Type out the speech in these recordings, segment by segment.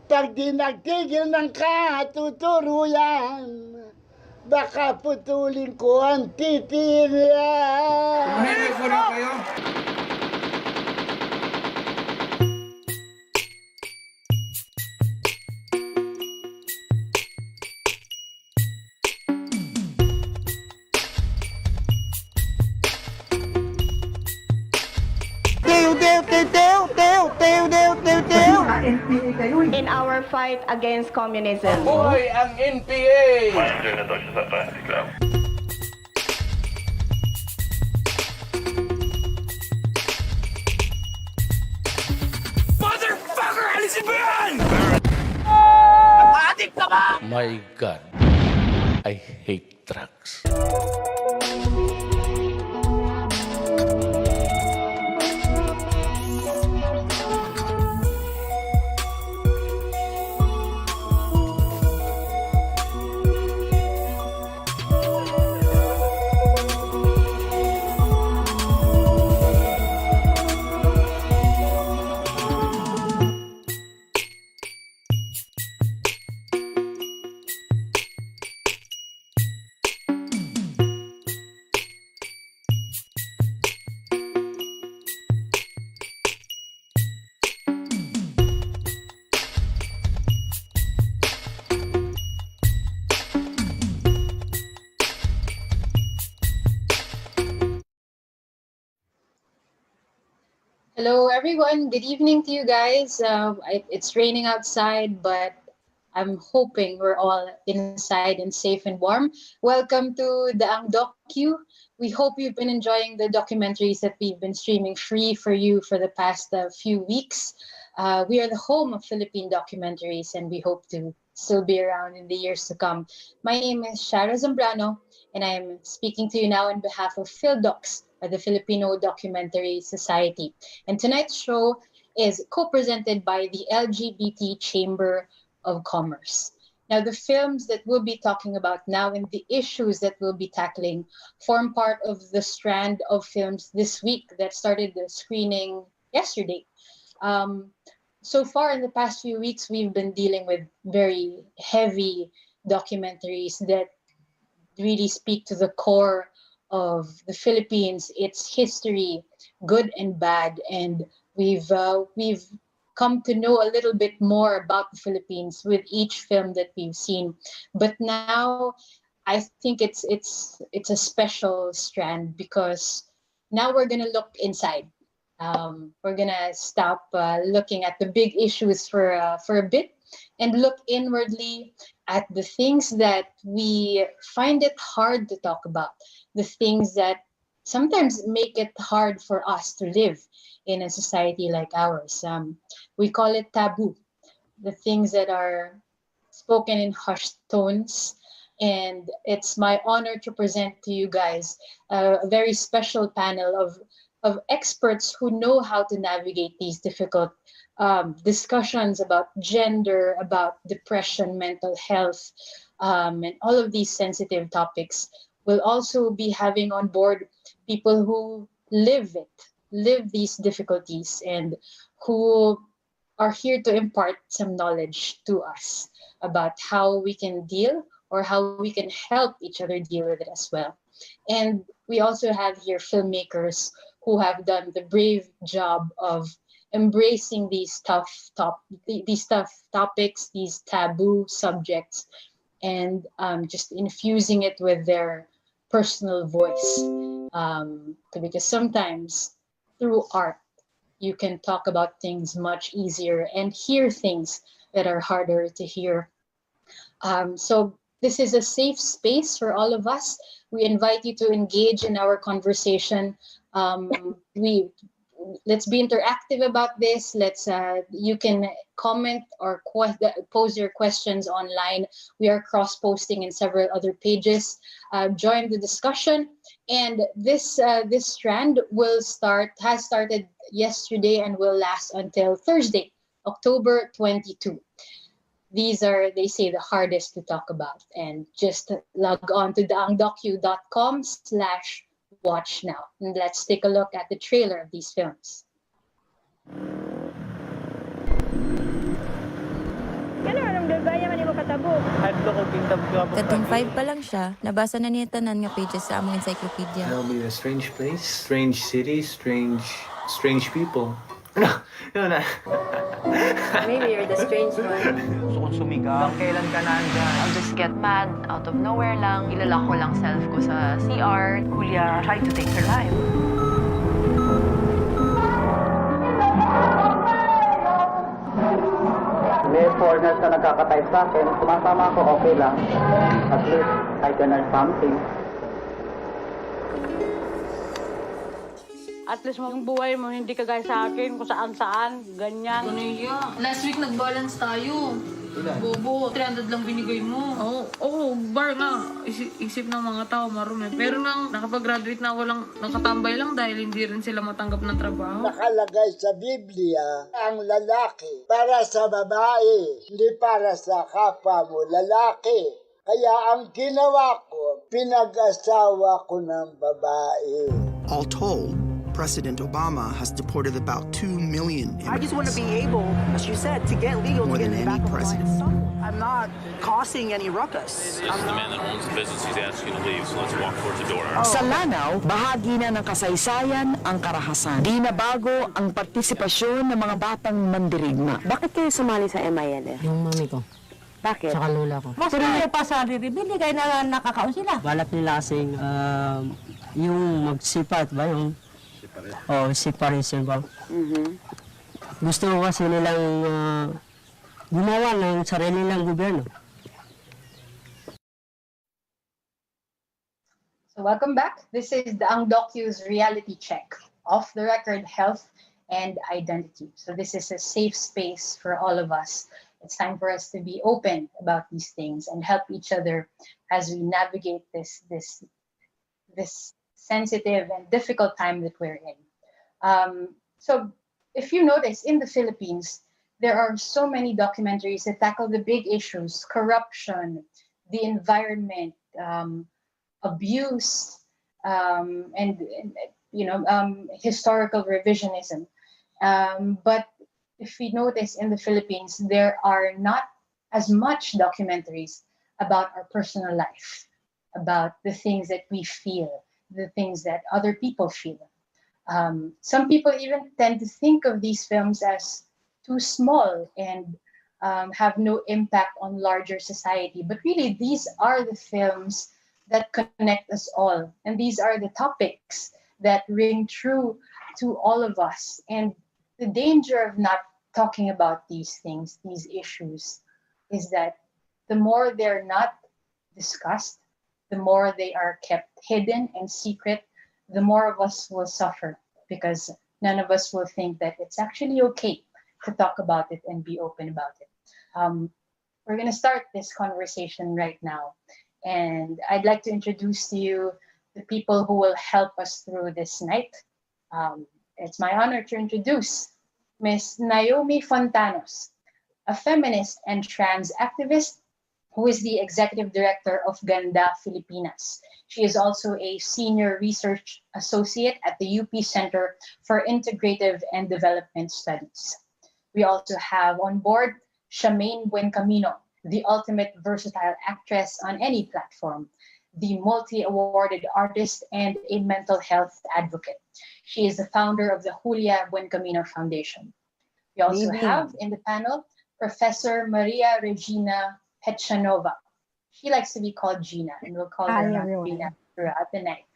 Pag di nagtigil ng katuturuyan, baka putulin ko ang titilyan. Tumahimik muna kayo. In our fight against communism. Mabuhay ang NPA! Motherfucker! Alisin mo yan! Adik ka ba? My God, I hate drugs. Hello, everyone. Good evening to you guys. It's raining outside, but I'm hoping we're all inside and safe and warm. Welcome to Daang Dokyu. We hope you've been enjoying the documentaries that we've been streaming free for you for the past few weeks. We are the home of Philippine documentaries, and we hope to still be around in the years to come. My name is Shara Zambrano, and I'm speaking to you now on behalf of PhilDocs, or the Filipino Documentary Society. And tonight's show is co-presented by the LGBT Chamber of Commerce. Now, the films that we'll be talking about now and the issues that we'll be tackling form part of the strand of films this week that started the screening yesterday. So far in the past few weeks, we've been dealing with very heavy documentaries that really speak to the core of the Philippines, its history, good and bad, and we've come to know a little bit more about the Philippines with each film that we've seen. But now, I think it's a special strand because now we're gonna look inside. We're gonna stop looking at the big issues for a bit and look inwardly at the things that we find it hard to talk about, the things that sometimes make it hard for us to live in a society like ours. We call it taboo, the things that are spoken in hushed tones. And it's my honor to present to you guys a very special panel of experts who know how to navigate these difficult discussions about gender, about depression, mental health, and all of these sensitive topics. We'll also be having on board people who live these difficulties, and who are here to impart some knowledge to us about how we can deal or how we can help each other deal with it as well. And we also have here filmmakers who have done the brave job of embracing these tough topics, these taboo subjects, and just infusing it with their personal voice. Because sometimes through art, you can talk about things much easier and hear things that are harder to hear. So this is a safe space for all of us. We invite you to engage in our conversation. Let's be interactive about this. You can comment or pose your questions online. We are cross-posting in several other pages. Join the discussion. And this strand has started yesterday and will last until Thursday, October 22. These are, they say, the hardest to talk about. And just log on to daangdocu.com/watch now. And let's take a look at the trailer of these films. Katong 5 pa lang siya, nabasa na niya tanan nga pages sa among encyclopedia. It'll be a strange place, strange city, strange people. No, no. Maybe you're the strange one. Gusto kong sumigaw. Kailan ka nandyan? I'll just get mad out of nowhere lang. Ilala ko lang self ko sa CR. Julia tried to take her life. May foreigners na nagkakatay sa akin. Sumasama ako, okay lang. At least I can earn something. At least yung buhay mo, hindi kagaya sa akin, kung saan-saan, ganyan. Last week nag-balance tayo. Bobo, 300 lang binigay mo. Oo, bar nga. Isip ng mga tao, marumi. Pero nang nakapag-graduate na, walang nakatambay lang dahil hindi rin sila matanggap ng trabaho. Nakalagay sa Biblia, ang lalaki para sa babae, hindi para sa kapwa mo lalaki. Kaya ang ginawa ko, pinag-asawa ko ng babae. All told, President Obama has deported about 2 million immigrants. I just want to be able, as you said, to get legal. More than any president. I'm not causing any ruckus. This is the man that owns the business. He's asking you to leave, so let's walk towards the door. Sa Lanao, bahagi na ng kasaysayan ang karahasan. Di na bago ang partisipasyon ng mga batang mandirigma. Bakit kayo sumali sa MILF? Yung mami ko. Bakit? Saka lula ko. Mas kaya pa sa riribili, kaya na nakakaon sila. Balak nila kasing yung magsipat ba yung separation ba? Gusto ko kasi nilang gumawa ng sarili nilang gobyerno. So welcome back. This is Daang Dokyu's reality check, off the record health and identity. So this is a safe space for all of us. It's time for us to be open about these things and help each other as we navigate this sensitive and difficult time that we're in. So if you notice, in the Philippines, there are so many documentaries that tackle the big issues: corruption, the environment, abuse, and historical revisionism. But if we notice, in the Philippines, there are not as much documentaries about our personal life, about the things that we feel, the things that other people feel. Some people even tend to think of these films as too small and have no impact on larger society. But really, these are the films that connect us all. And these are the topics that ring true to all of us. And the danger of not talking about these things, these issues, is that the more they're not discussed, the more they are kept hidden and secret, the more of us will suffer, because none of us will think that it's actually okay to talk about it and be open about it. We're going to start this conversation right now. And I'd like to introduce to you the people who will help us through this night. It's my honor to introduce Ms. Naomi Fontanos, a feminist and trans activist who is the executive director of Ganda Filipinas. She is also a senior research associate at the UP Center for Integrative and Development Studies. We also have on board Charmaine Buencamino, the ultimate versatile actress on any platform, the multi-awarded artist and a mental health advocate. She is the founder of the Julia Buencamino Foundation. We also have in the panel Professor Maria Regina Petchanova. She likes to be called Gina, and we'll call her Gina throughout the night.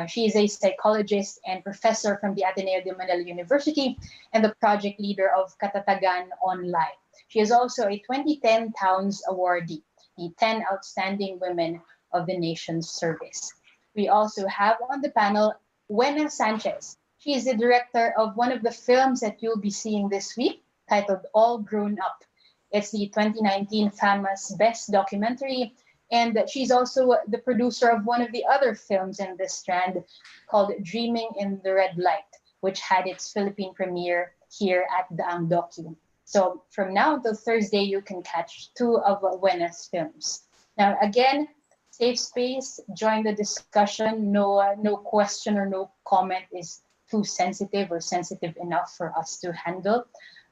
She is a psychologist and professor from the Ateneo de Manila University and the project leader of Katatagan Online. She is also a 2010 Towns awardee, the 10 Outstanding Women of the Nation's Service. We also have on the panel Wena Sanchez. She is the director of one of the films that you'll be seeing this week, titled All Grown Up. It's the 2019 FAMA's Best Documentary, and she's also the producer of one of the other films in this strand called Dreaming in the Red Light, which had its Philippine premiere here at Daang Dokyu. So from now until Thursday, you can catch two of Wena's films. Now, again, safe space, join the discussion. No question or no comment is too sensitive or sensitive enough for us to handle.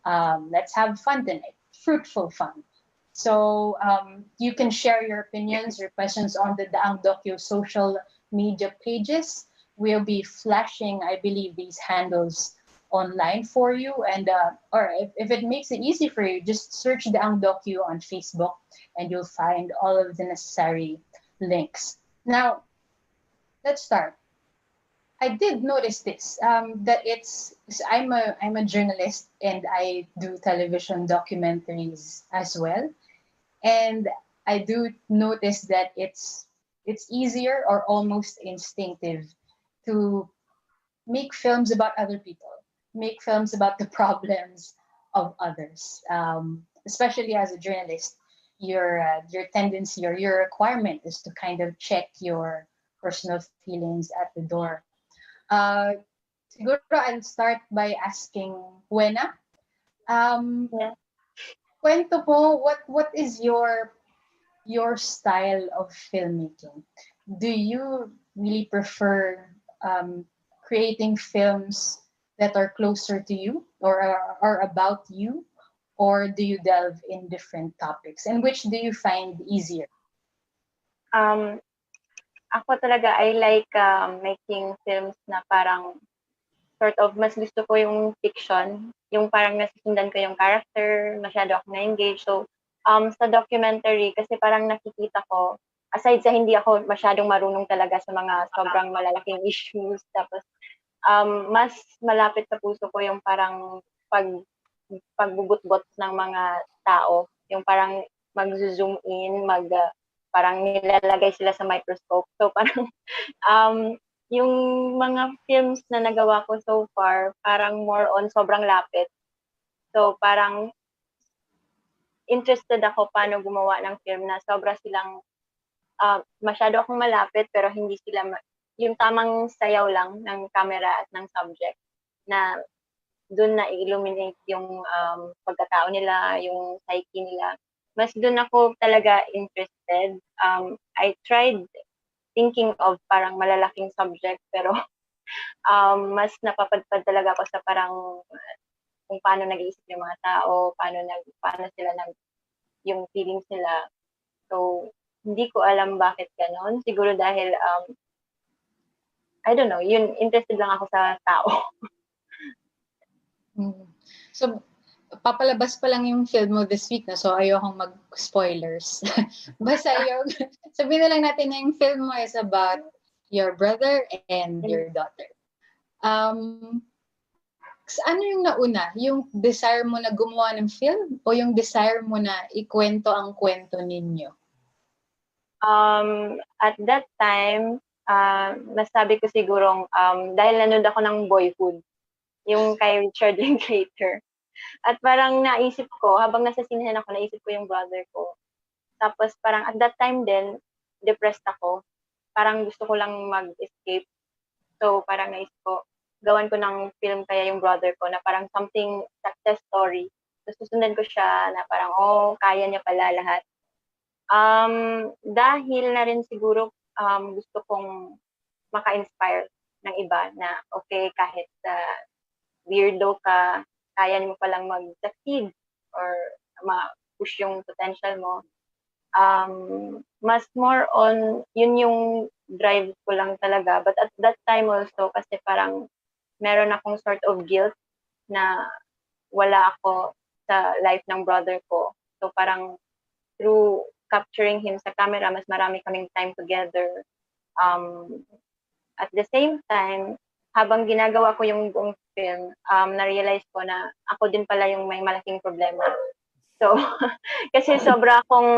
Let's have fun tonight, fruitful fun. So you can share your opinions, your questions on the Daang Dokyu social media pages. We'll be flashing, I believe, these handles online for you. And or if it makes it easy for you, just search Daang Dokyu on Facebook and you'll find all of the necessary links. Now, let's start. I did notice this, that I'm a journalist and I do television documentaries as well. And I do notice that it's easier or almost instinctive to make films about other people, make films about the problems of others. Especially as a journalist, your tendency or your requirement is to kind of check your personal feelings at the door. Siguro I'll start by asking Wena. Kwento mo, what is your style of filmmaking? Do you really prefer creating films that are closer to you or are about you, or do you delve in different topics? And which do you find easier? Ako talaga, I like making films na parang sort of mas gusto ko yung fiction, yung parang nasusundan ko yung character, masyado ako na-engage. So, sa documentary, kasi parang nakikita ko, aside sa hindi ako masyadong marunong talaga sa mga sobrang malalaking issues, tapos mas malapit sa puso ko yung parang pagbubutbot ng mga tao, yung parang mag-zoom in, parang nilalagay sila sa microscope. So parang yung mga films na nagawa ko so far, parang more on sobrang lapit. So parang interested ako paano gumawa ng film na sobra silang masyado akong malapit pero hindi sila yung tamang sayaw lang ng camera at ng subject na doon na illuminate yung pagkatao nila, yung psyche nila. Mas doon ako talaga interested. I tried thinking of parang malalaking subject pero mas napapadpad talaga ako sa parang kung paano nag-iisip yung mga tao, paano sila yung feelings nila. So, hindi ko alam bakit ganon. Siguro dahil I don't know, yun, interested lang ako sa tao. So, papalabas pa lang yung film mo this week na, so ayokong mag-spoilers. Basta sabihin na lang natin na yung film mo is about your brother and your daughter. Ano yung nauna? Yung desire mo na gumawa ng film o yung desire mo na ikwento ang kwento ninyo? At that time, nasabi ko sigurong dahil nanood ako ng Boyhood, yung kay Richard Linklater. At parang naisip ko, habang nasa sinehan ako, naisip ko yung brother ko. Tapos parang at that time din, depressed ako. Parang gusto ko lang mag-escape. So parang naisip ko, gawan ko ng film kaya yung brother ko na parang something success story. So susundan ko siya na parang, kaya niya pala lahat. Dahil na rin siguro gusto kong maka-inspire ng iba na okay, kahit weirdo ka, kaya mo palang mag-succeed or ma-push yung potential mo. Mas more on, yun yung drive ko lang talaga. But at that time also, kasi parang meron akong sort of guilt na wala ako sa life ng brother ko. So parang through capturing him sa camera, mas marami kaming time together. At the same time, habang ginagawa ko yung buong film, na-realize ko na ako din pala yung may malaking problema. So, kasi sobra akong,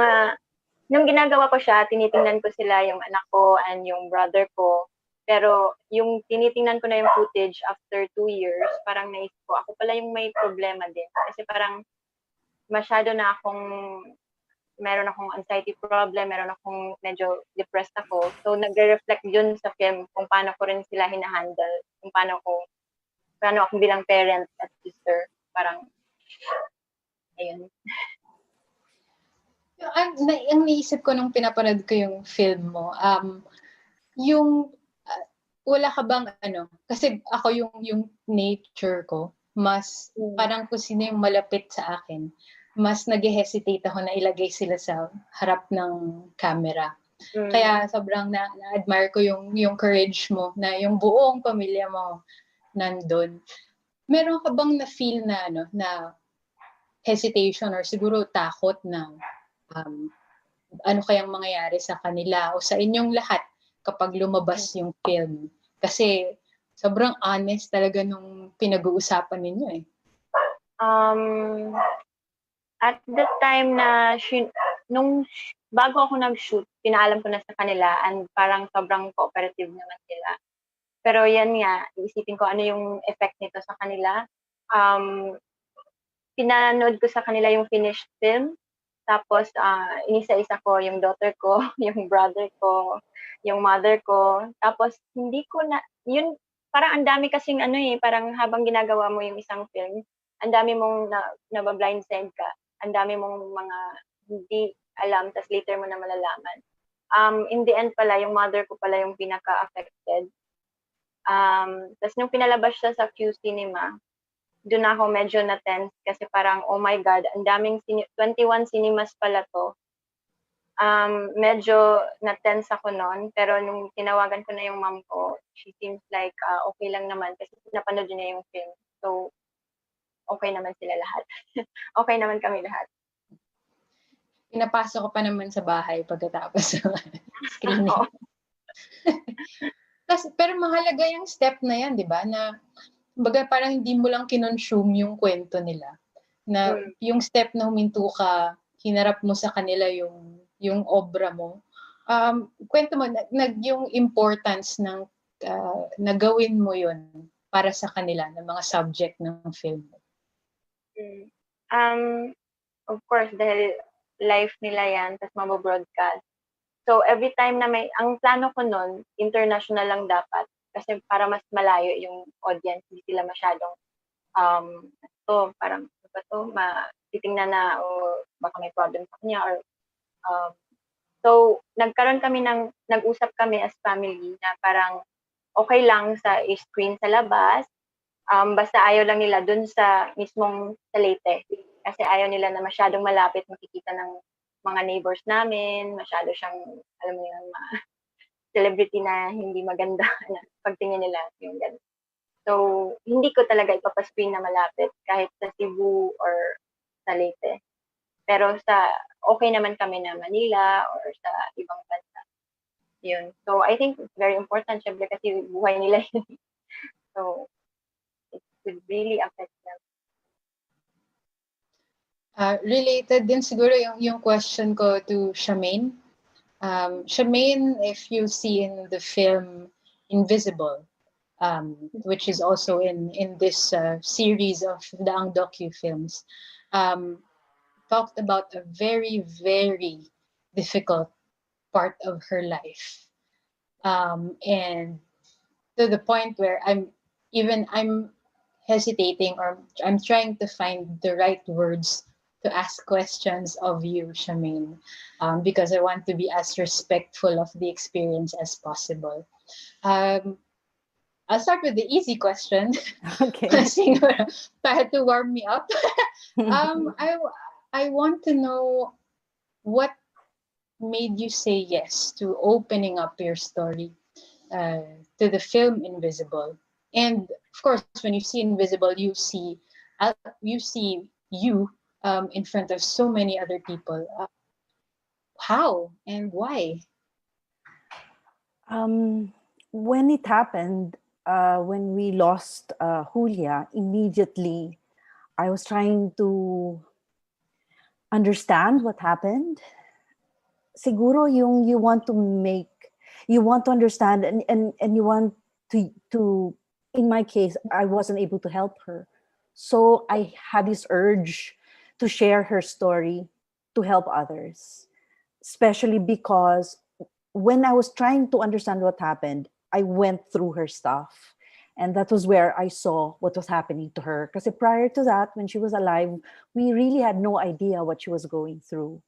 nung ginagawa ko siya, tinitingnan ko sila, yung anak ko and yung brother ko. Pero yung tinitingnan ko na yung footage after 2 years, parang naisip ko, ako pala yung may problema din. Kasi parang masyado na meron akong anxiety problem, meron akong medyo depressed ako. So, nagre-reflect yun sa film kung paano ko rin sila hinahandle, kung paano ako bilang parent at sister. Parang, ayun. Ang naisip ko nung pinapanood ko yung film mo, wala ka bang kasi ako yung nature ko, mas parang kung sino yung malapit sa akin, mas nag-hesitate ako na ilagay sila sa harap ng camera. Kaya sobrang na-admire ko yung courage mo na yung buong pamilya mo nandun. Meron ka bang na-feel na na hesitation or siguro takot na ano kayang mangyayari sa kanila o sa inyong lahat kapag lumabas yung film? Kasi sobrang honest talaga nung pinag-uusapan ninyo eh. At the time na bago ako nag-shoot, pinaalam ko na sa kanila and parang sobrang cooperative naman sila. Pero yan nga, iisipin ko ano yung effect nito sa kanila. Pinanood ko sa kanila yung finished film. Tapos, inisa-isa ko yung daughter ko, yung brother ko, yung mother ko. Tapos, hindi ko na, yun, parang ang dami kasing parang habang ginagawa mo yung isang film, ang dami mong nabablindside ka. Ang dami mong mga hindi alam, tas later mo na malalaman. In the end pala, yung mother ko pala yung pinaka-affected. Tas nung pinalabas siya sa Q Cinema, doon ako medyo na-tense kasi parang, oh my God, ang daming 21 cinemas pala to. Medyo na-tense ako noon, pero nung tinawagan ko na yung mom ko, she seems like okay lang naman kasi napanood niya yung film. So, okay naman sila lahat. Okay naman kami lahat. Pinapasok ko pa naman sa bahay pagkatapos ng screening. Pero mahalaga yung step na yan, di ba? Na baga parang hindi mo lang kinonsume yung kwento nila. Na yung step na huminto ka, hinarap mo sa kanila yung obra mo. Kwento mo, yung importance ng nagawin mo yun para sa kanila, ng mga subject ng film. Of course, dahil life nila yan, tapos mabobroadcast. So, every time na ang plano ko nun, international lang dapat. Kasi para mas malayo yung audience, hindi sila masyadong, parang, titingnan na, o baka may problem sa kanya, or, so, nag-usap kami as family na parang, okay lang sa screen sa labas, basta ayaw lang nila dun sa mismong sa Leyte. Kasi ayaw nila na masyadong malapit makikita ng mga neighbors namin, masyado siyang, alam mo yun, celebrity na hindi maganda na pagtingin nila yung gano'n. So, hindi ko talaga ipapascreen na malapit kahit sa Cebu or sa Leyte. Pero okay naman kami na Manila or sa ibang bansa. Yun. So, I think it's very important, syempre kasi buhay nila yun. So, it would really affect them. Related din siguro yung question ko to Charmaine. Charmaine, if you see in the film Invisible, which is also in this series of Daang Dokyu films, talked about a very, very difficult part of her life. And to the point where I'm hesitating, or I'm trying to find the right words to ask questions of you, Charmaine, because I want to be as respectful of the experience as possible. I'll start with the easy question. Okay. Para to warm me up. I want to know what made you say yes to opening up your story to the film Invisible. And of course, when you see Invisible, you see you in front of so many other people. How and why? When it happened, when we lost Julia, immediately I was trying to understand what happened. Siguro you want to understand and you want to, in my case, I wasn't able to help her. So I had this urge to share her story to help others, especially because when I was trying to understand what happened, I went through her stuff. And that was where I saw what was happening to her. Because prior to that, when she was alive, we really had no idea what she was going through.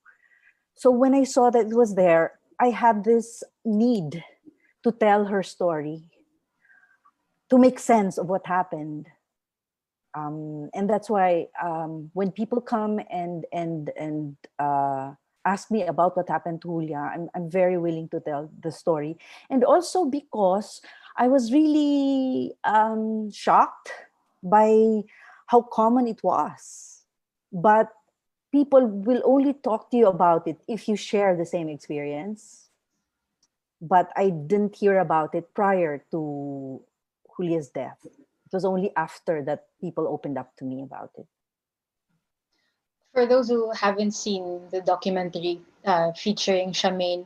So when I saw that it was there, I had this need to tell her story, to make sense of what happened. And that's why when people come and ask me about what happened to Julia, I'm very willing to tell the story. And also because I was really shocked by how common it was. But people will only talk to you about it if you share the same experience. But I didn't hear about it prior to Julia's death. It was only after that people opened up to me about it. For those who haven't seen the documentary featuring Charmaine,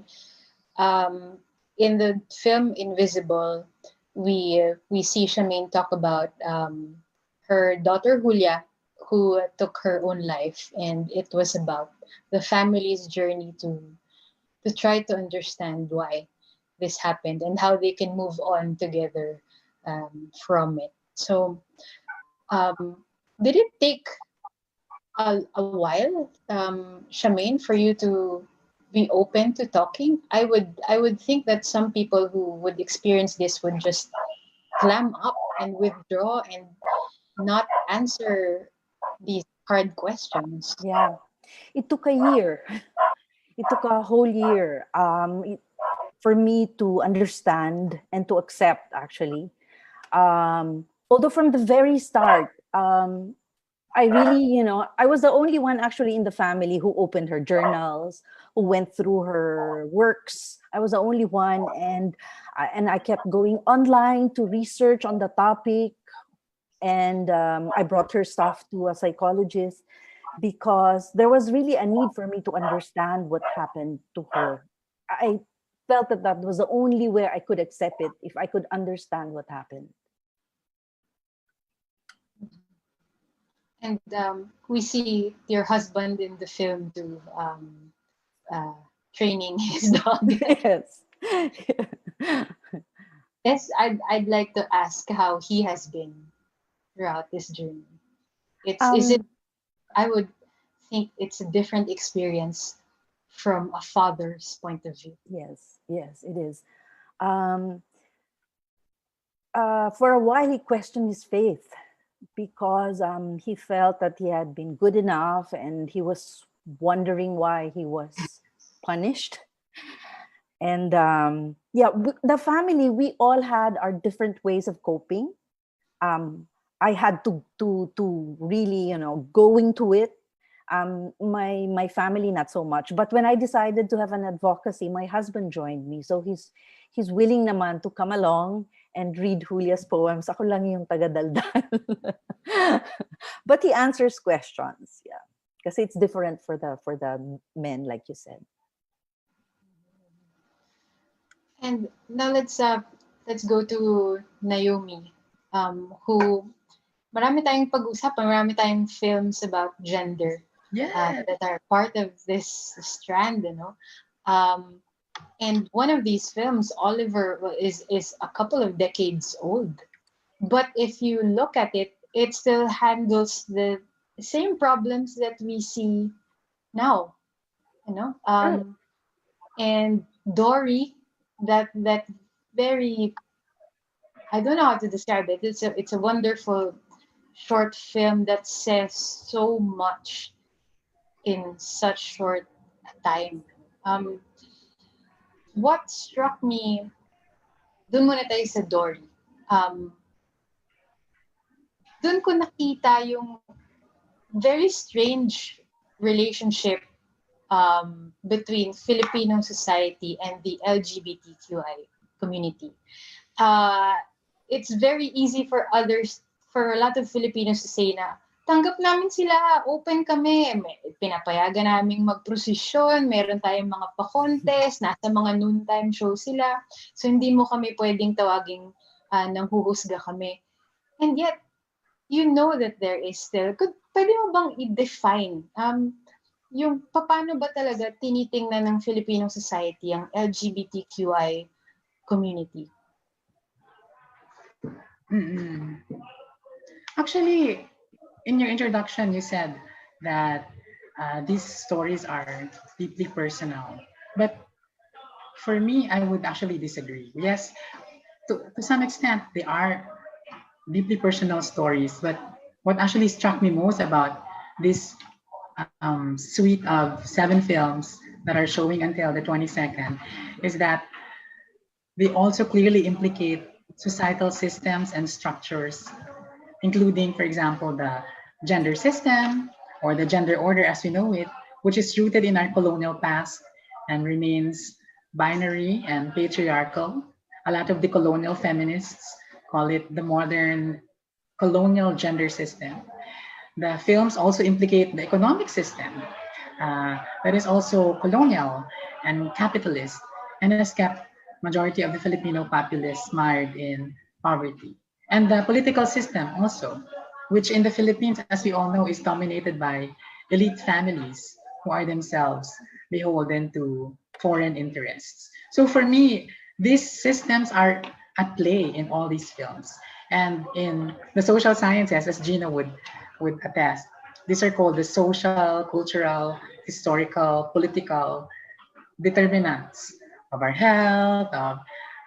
in the film Invisible, we see Charmaine talk about her daughter Julia, who took her own life, and it was about the family's journey to try to understand why this happened and how they can move on together from it. So, did it take a while, Charmaine, for you to be open to talking? I would think that some people who would experience this would just clam up and withdraw and not answer these hard questions. Yeah, it took a year. It took a whole year for me to understand and to accept, actually. Although from the very start, I really, I was the only one actually in the family who opened her journals, who went through her works. I was the only one, and I kept going online to research on the topic, and I brought her stuff to a psychologist because there was really a need for me to understand what happened to her. I felt that that was the only way I could accept it, if I could understand what happened. And we see your husband in the film too, training his dog. Yes. Yes, I'd like to ask how he has been throughout this journey. Is it? I would think it's a different experience from a father's point of view. Yes, it is. For a while, he questioned his faith because he felt that he had been good enough, and he was wondering why he was punished. And the family, we all had our different ways of coping. I had to really, go into it. My family, not so much. But when I decided to have an advocacy, my husband joined me. So he's willing naman to come along and read Julia's poems. Ako lang yung taga-daldal. But he answers questions, yeah. Because it's different for the men, like you said. And now let's go to Naomi, who marami tayong pag-usapan, marami tayong films about gender that are part of this strand, and one of these films, Oliver, is a couple of decades old. But if you look at it, it still handles the same problems that we see now, and Dory, that very, I don't know how to describe it. It's a wonderful short film that says so much in such short time. What struck me, dun muna tayo sa Dory. Dun ko nakita yung very strange relationship between Filipino society and the LGBTQI community. It's very easy for a lot of Filipinos to say na, tanggap namin sila, open kami, pinapayagan namin magprosesyon, meron tayong mga pa-contest, nasa mga noontime show sila, so hindi mo kami pwedeng tawaging nang huhusga kami. And yet, you know that there is still, pwede mo bang i-define yung paano ba talaga tinitingnan ng Filipino society ang LGBTQI community? Actually, in your introduction, you said that these stories are deeply personal. But for me, I would actually disagree. Yes, to some extent, they are deeply personal stories, but what actually struck me most about this suite of 7 films that are showing until the 22nd is that they also clearly implicate societal systems and structures, including, for example, the gender system or the gender order as we know it, which is rooted in our colonial past and remains binary and patriarchal. A lot of the colonial feminists call it the modern colonial gender system. The films also implicate the economic system that is also colonial and capitalist and has kept majority of the Filipino populace mired in poverty. And the political system also, which in the Philippines, as we all know, is dominated by elite families who are themselves beholden to foreign interests. So for me, these systems are at play in all these films. And in the social sciences, as Gina would attest, these are called the social, cultural, historical, political determinants of our health, of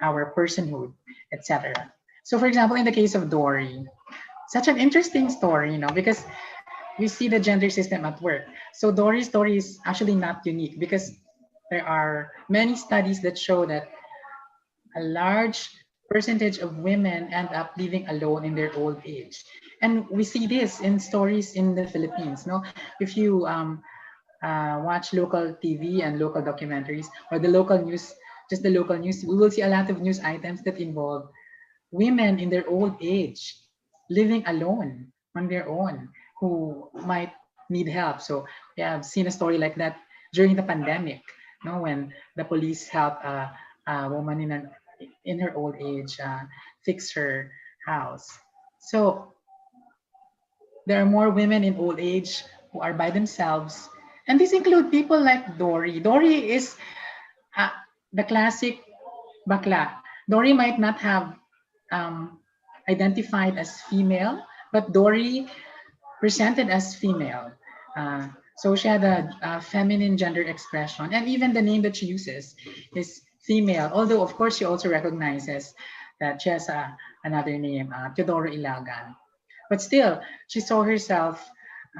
our personhood, etc. So for example, in the case of Dory, such an interesting story, because we see the gender system at work. So Dory's story is actually not unique because there are many studies that show that a large percentage of women end up living alone in their old age. And we see this in stories in the Philippines. No, if you watch local TV and local documentaries or the local news, just the local news, we will see a lot of news items that involve women in their old age living alone on their own who might need help. So we have seen a story like that during the pandemic, when the police helped a woman in her old age fix her house. So there are more women in old age who are by themselves. And these include people like Dory. Dory is the classic bakla. Dory might not have identified as female, but Dory presented as female. So she had a feminine gender expression, and even the name that she uses is female. Although, of course, she also recognizes that she has another name, Teodoro Ilagan. But still, she saw herself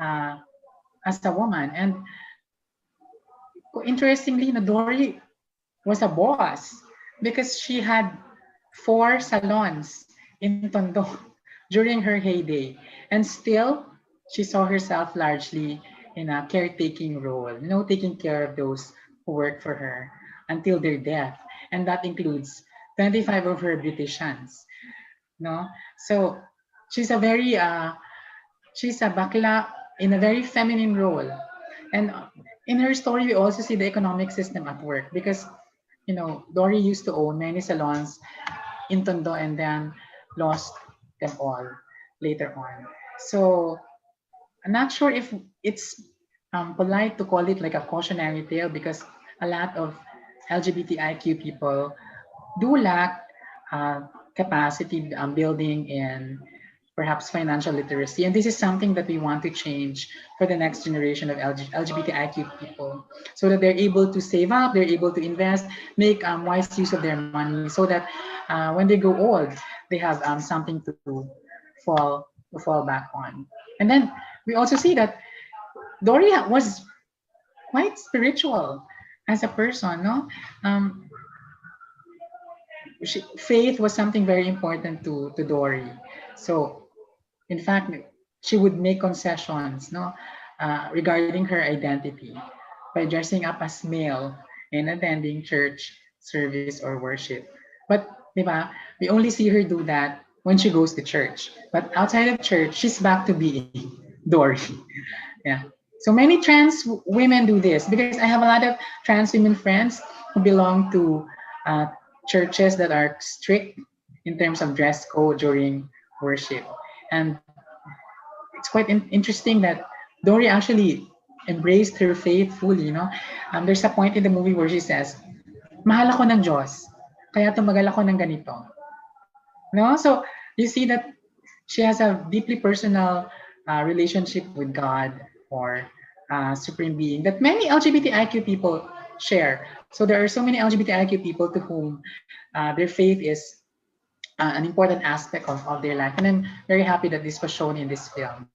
as a woman. And interestingly, Dory was a boss because she had 4 salons in Tondo during her heyday. And still, she saw herself largely in a caretaking role, taking care of those who work for her until their death. And that includes 25 of her beauticians. So she's a very, she's a bakla in a very feminine role. And in her story, we also see the economic system at work because, Dory used to own many salons in Tondo and then lost them all later on. So I'm not sure if it's polite to call it like a cautionary tale because a lot of LGBTIQ people do lack capacity building in perhaps financial literacy. And this is something that we want to change for the next generation of LGBTIQ people so that they're able to save up, they're able to invest, make wise use of their money so that when they grow old, they have something to fall back on. And then we also see that Dory was quite spiritual as a person, faith was something very important to Dory. So in fact, she would make concessions regarding her identity by dressing up as male and attending church service or worship. But we only see her do that when she goes to church. But outside of church, she's back to being Dory. Yeah. So many trans women do this because I have a lot of trans women friends who belong to churches that are strict in terms of dress code during worship. And it's quite interesting that Dory actually embraced her faith fully. There's a point in the movie where she says, mahal ako ng Diyos, kaya tumagal ako ng ganito. So you see that she has a deeply personal relationship with God or Supreme Being that many LGBTIQ people share. So there are so many LGBTIQ people to whom their faith is an important aspect of their life. And I'm very happy that this was shown in this film.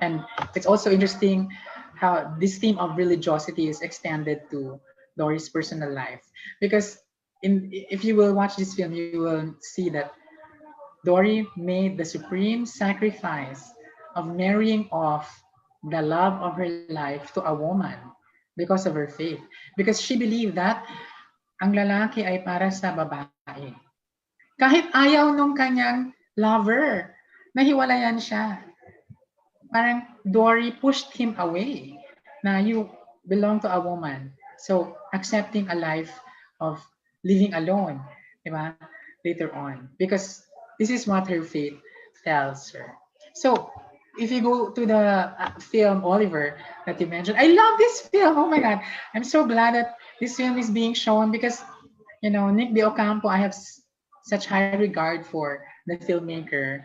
And it's also interesting how this theme of religiosity is extended to Dory's personal life. Because if you will watch this film, you will see that Dory made the supreme sacrifice of marrying off the love of her life to a woman because of her faith. Because she believed that ang lalaki ay para sa babae. Kahit ayaw nung kanyang lover, nahiwalayan siya. Parang Dory pushed him away. Na you belong to a woman. So accepting a life of living alone, diba? Later on. Because this is what her faith tells her. So if you go to the film Oliver that you mentioned, I love this film. Oh my God. I'm so glad that this film is being shown because, you know, Nick De Ocampo, I have such high regard for the filmmaker.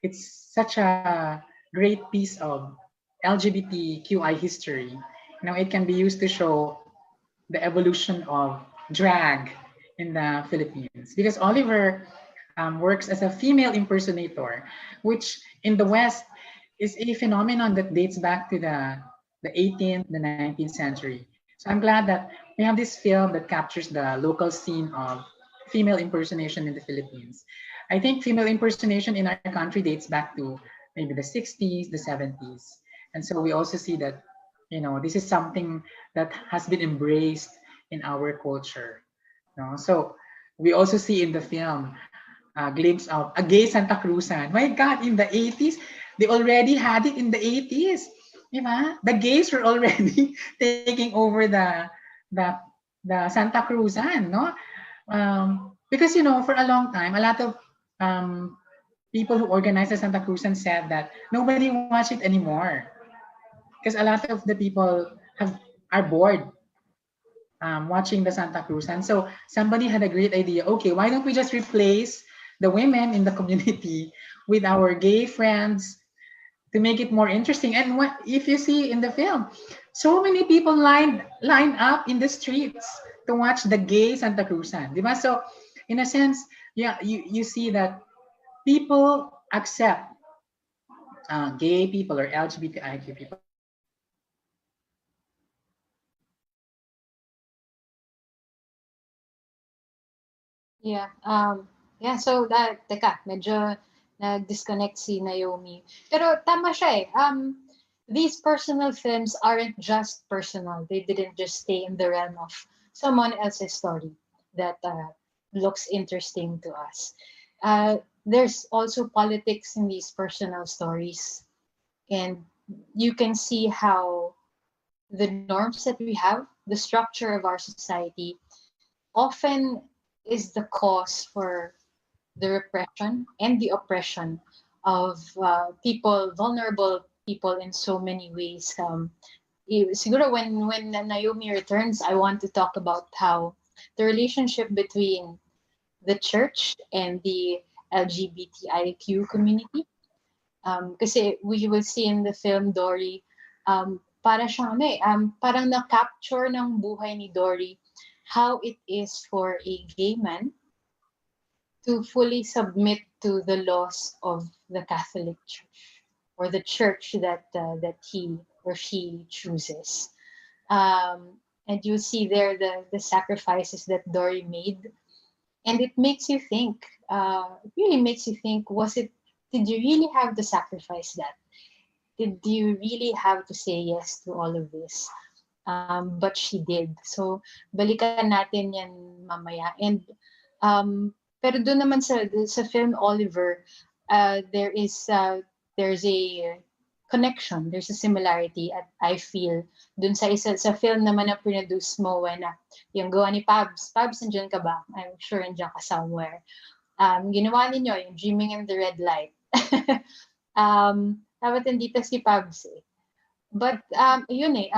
It's such a great piece of LGBTQI history. You know, it can be used to show the evolution of drag in the Philippines because Oliver works as a female impersonator, which in the West is a phenomenon that dates back to the 18th, the 19th century. So I'm glad that we have this film that captures the local scene of female impersonation in the Philippines. I think female impersonation in our country dates back to maybe the 60s, the 70s. And so we also see that, you know, this is something that has been embraced in our culture. You know? So we also see in the film a glimpse of a gay Santa Cruzan. My God, in the 80s, they already had it in the 80s. Diba? The gays were already taking over the Santa Cruzan, no? Because, you know, for a long time, a lot of people who organized the Santa Cruzan said that nobody watch it anymore because a lot of the people are bored watching the Santa Cruzan. So somebody had a great idea. Okay, why don't we just replace the women in the community with our gay friends to make it more interesting? And what if you see in the film, so many people lined up in the streets to watch the gay Santa Cruzan, diba? So in a sense, yeah, you see that people accept gay people or LGBTIQ people. Yeah. Yeah, so that, teka, medyo nag-disconnect si Naomi. Pero tama siya eh. These personal films aren't just personal. They didn't just stay in the realm of someone else's story that looks interesting to us. There's also politics in these personal stories. And you can see how the norms that we have, the structure of our society, often is the cause for the repression and the oppression of people, vulnerable people in so many ways. Siguro when Naomi returns, I want to talk about how the relationship between the church and the LGBTIQ community. Kasi we will see in the film Dory, para siyang parang na-capture ng buhay ni Dory how it is for a gay man to fully submit to the laws of the Catholic Church or the church that he or she chooses. And you see there the sacrifices that Dory made. And it makes you think, it really makes you think, did you really have to sacrifice that? Did you really have to say yes to all of this? But she did. So, balikan natin yan mamaya. And, pero doon naman sa film Oliver, there's a connection, there's a similarity at I feel dun sa film naman na produce mo na yung gawa ni Pabs, nandiyan ka ba? I'm sure nandiyan ka somewhere. Ginawa ninyo yung Dreaming in the Red Light. Dapat nandito si Pabs eh. But yun eh,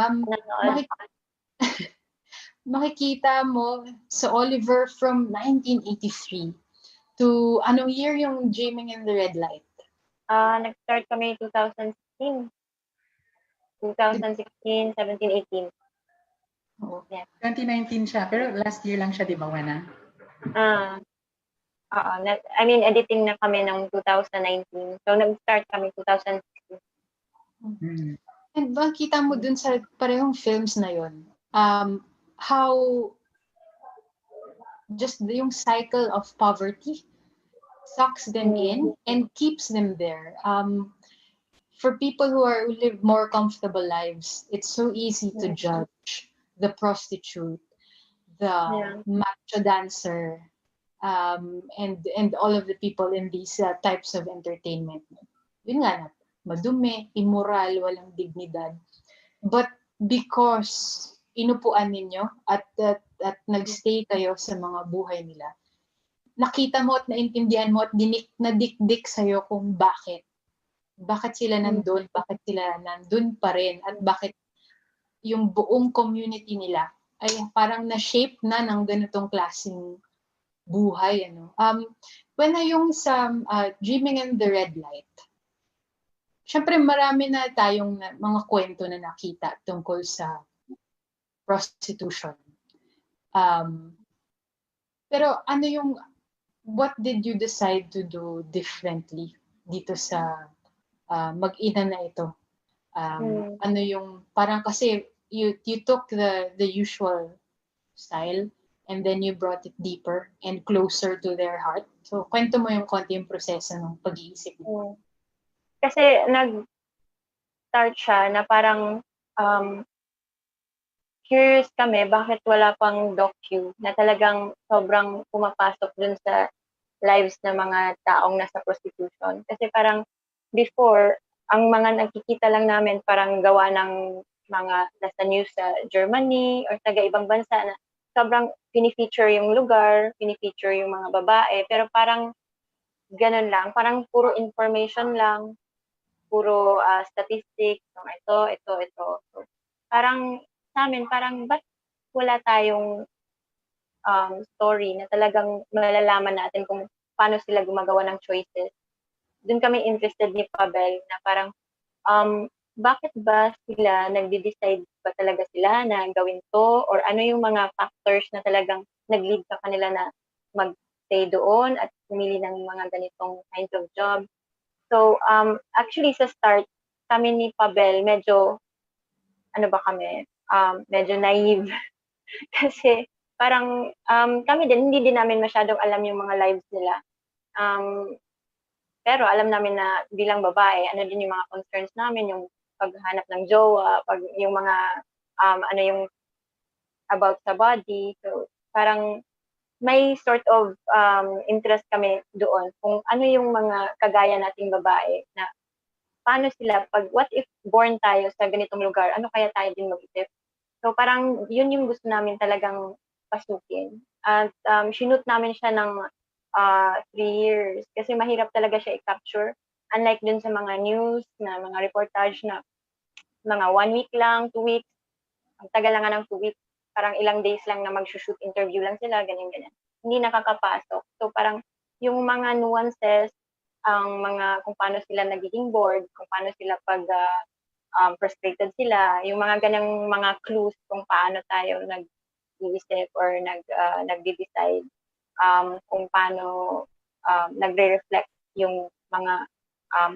makikita mo sa Oliver from 1983 to anong year yung Dreaming in the Red Light? Nag-start kami 2016. 2016, 17, 18. Oo. Yeah. 2019 siya, pero last year lang siya, di ba, Wana? I mean, editing na kami ng 2019. So, nag-start kami 2016. And makita mo dun sa parehong films na yon, how just yung cycle of poverty sucks them in and keeps them there. For people who live more comfortable lives, it's so easy to judge the prostitute, the macho dancer, and all of the people in these types of entertainment. Yun nga na, madumi, immoral, walang dignidad. But because inupuan ninyo at nagstay kayo sa mga buhay nila, nakita mo at naintindihan mo at nadikdik sa'yo kung bakit. Bakit sila nandun, bakit sila nandun pa rin, at bakit yung buong community nila ay parang na-shape na ng ganitong klaseng buhay. When yung sa Dreaming in the Red Light, syempre marami na tayong mga kwento na nakita tungkol sa prostitution. Pero what did you decide to do differently dito sa mag-ina na ito? Parang kasi you took the usual style and then you brought it deeper and closer to their heart. So, kwento mo yung konti yung proseso ng pag-iisip mo. Kasi nag-start siya na parang curious kami bakit wala pang Dokyu na talagang sobrang pumapasok dun sa lives ng mga taong nasa prostitution. Kasi parang before, ang mga nakikita lang namin parang gawa ng mga nasa news sa Germany or taga ibang bansa na sobrang pinifeature yung lugar, pinifeature yung mga babae, pero parang ganun lang, parang puro information lang, puro statistics, ito. So, parang sa amin, parang ba't wala tayong story na talagang malalaman natin kung paano sila gumagawa ng choices. Doon kami interested ni Pabel na parang bakit ba sila nagde-decide ba talaga sila na gawin to, or ano yung mga factors na talagang nag-lead sa kanila na mag-stay doon at pumili ng mga ganitong kinds of job. So actually sa start kami ni Pabel medyo medyo naive kasi parang kami din hindi din namin masyadong alam yung mga lives nila. Pero alam namin na bilang babae, ano din yung mga concerns namin, yung paghanap ng jowa, yung mga, yung about sa body. So, parang may sort of interest kami doon kung ano yung mga kagaya nating babae na paano sila, what if born tayo sa ganitong lugar, ano kaya tayo din mag-isip? So, parang yun yung gusto namin talagang pasukin. At sinut namin siya ng 3 years kasi mahirap talaga siya i-capture. Unlike dun sa mga news na mga reportage na mga 1 week lang, 2 weeks, ang tagal lang nga ng 2 weeks, parang ilang days lang na mag-shoot interview lang sila, ganyan. Hindi nakakapasok. So parang yung mga nuances, ang mga kung paano sila nagiging bored, kung paano sila pag frustrated sila, yung mga ganyang mga clues kung paano tayo nag-iisip or nag-decide, kung paano nagre-reflect yung mga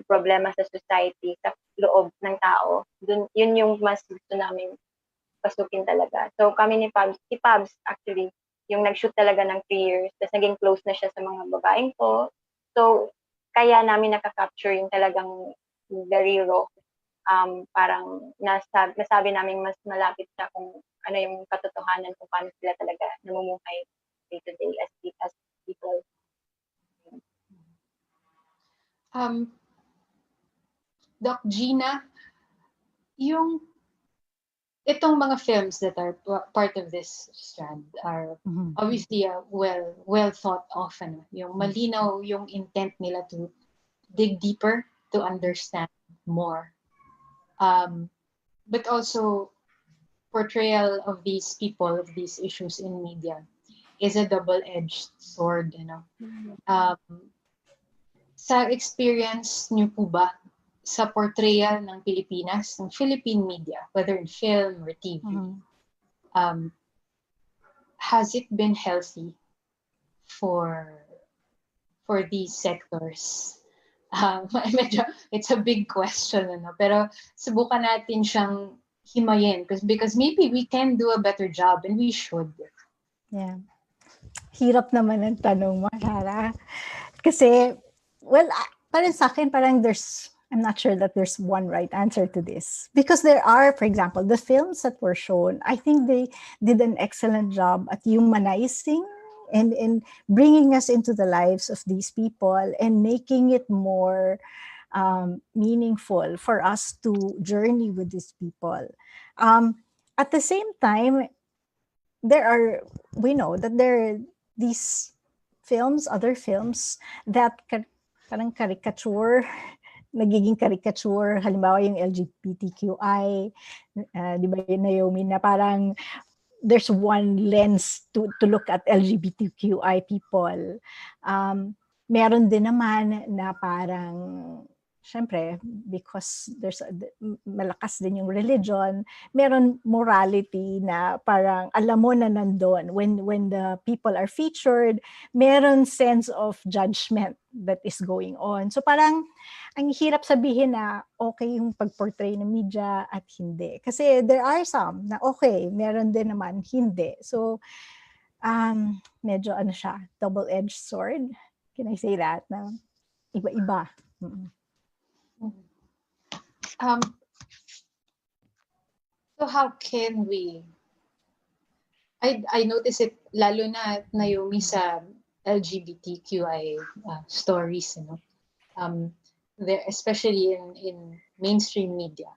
problema sa society, sa loob ng tao. Yun yung mas gusto namin pasukin talaga. So kami ni Pabs, si Pabs actually, yung nag-shoot talaga ng 3 years, tapos naging close na siya sa mga babaeng ko. So kaya namin nakaka-capture yung talagang very raw. Parang nasabi namin mas malapit siya kung ano yung katotohanan, kung paano sila talaga namumuhay day-to-day as people. Doc Gina, itong mga films that are part of this strand are obviously well thought of. Yung malinaw yung intent nila to dig deeper, to understand more. But also, portrayal of these people, of these issues in media is a double-edged sword. Sa experience niyo po ba sa portrayal ng Pilipinas, ng Philippine media, whether in film or TV, has it been healthy for for these sectors? Medyo, it's a big question, ano? Pero subukan natin siyang himayin because maybe we can do a better job and we should. Yeah. Hirap naman ang tanong mo, Sarah. Kasi, well, parang sa akin, parang I'm not sure that there's one right answer to this. Because there are, for example, the films that were shown, I think they did an excellent job at humanizing and bringing us into the lives of these people and making it more meaningful for us to journey with these people. At the same time, we know that there are these films, other films that parang caricature, nagiging caricature, halimbawa yung LGBTQI, di ba yun, Naomi, na parang there's one lens to look at LGBTQI people. Meron din naman na parang, syempre, because there's malakas din yung religion, meron morality na parang alam mo na nandun. When the people are featured, meron sense of judgment that is going on. So parang ang hirap sabihin na okay yung pag-portray ng media at hindi. Kasi there are some na okay, meron din naman hindi. So medyo ano siya, double-edged sword. Can I say that? Na iba-iba. So how can we? I notice it lalo na Naomi sa LGBTQI stories, you know. There, especially in mainstream media,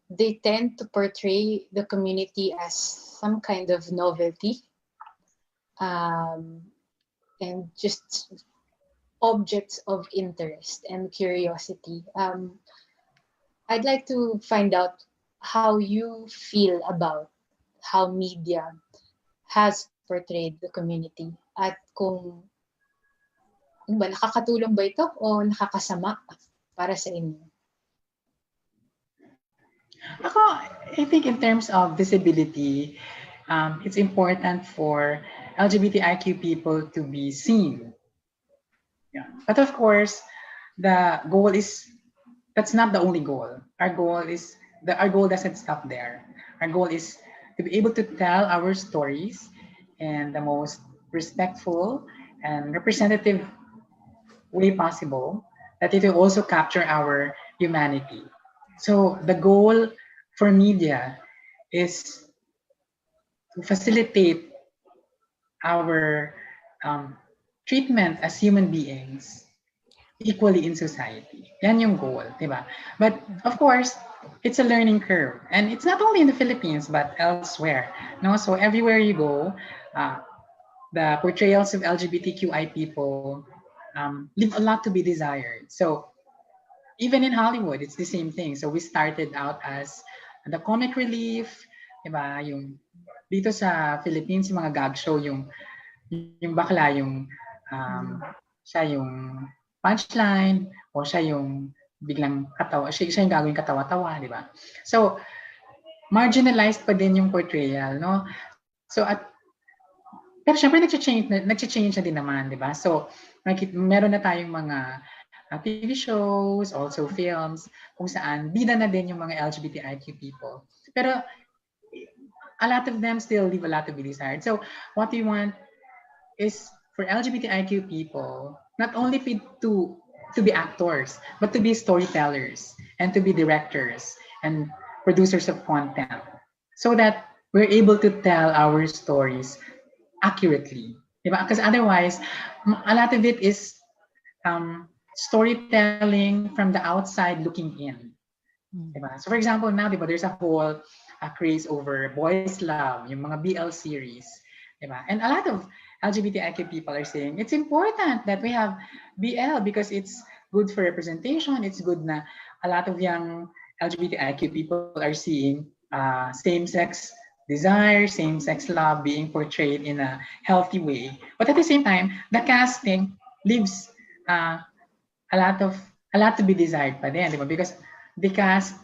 they tend to portray the community as some kind of novelty, and just objects of interest and curiosity. I'd like to find out how you feel about how media has portrayed the community at kung ba, nakakatulong ba ito o nakakasama para sa inyo? I think in terms of visibility, it's important for LGBTIQ people to be seen. Yeah. But of course, the goal that's not the only goal. Our goal doesn't stop there. Our goal is to be able to tell our stories in the most respectful and representative way possible, that it will also capture our humanity. So the goal for media is to facilitate our treatment as human beings equally in society. Yan yung goal, diba? But of course, it's a learning curve, and it's not only in the Philippines but elsewhere. No, so everywhere you go, the portrayals of LGBTQI people leave a lot to be desired. So even in Hollywood, it's the same thing. So we started out as the comic relief, diba? Yung dito sa Philippines, yung mga gag show, yung bakla, yung siya yung punchline, o siya yung biglang katawa, siya yung gagawin katawa-tawa, di ba? So, marginalized pa din yung portrayal, no? So, pero syempre nag-change na din naman, di ba? So, meron na tayong mga TV shows, also films, kung saan bida na din yung mga LGBTIQ people. Pero, a lot of them still leave a lot to be desired. So, what we want is for LGBTIQ people, not only to be actors, but to be storytellers and to be directors and producers of content, so that we're able to tell our stories accurately. Because otherwise, a lot of it is storytelling from the outside looking in. So for example, now there's a whole craze over boys love, yung mga BL series. And a lot of LGBTIQ people are saying it's important that we have BL because it's good for representation. It's good na a lot of young LGBTIQ people are seeing same-sex desire, same-sex love being portrayed in a healthy way. But at the same time, the casting leaves a lot to be desired pa din, because they cast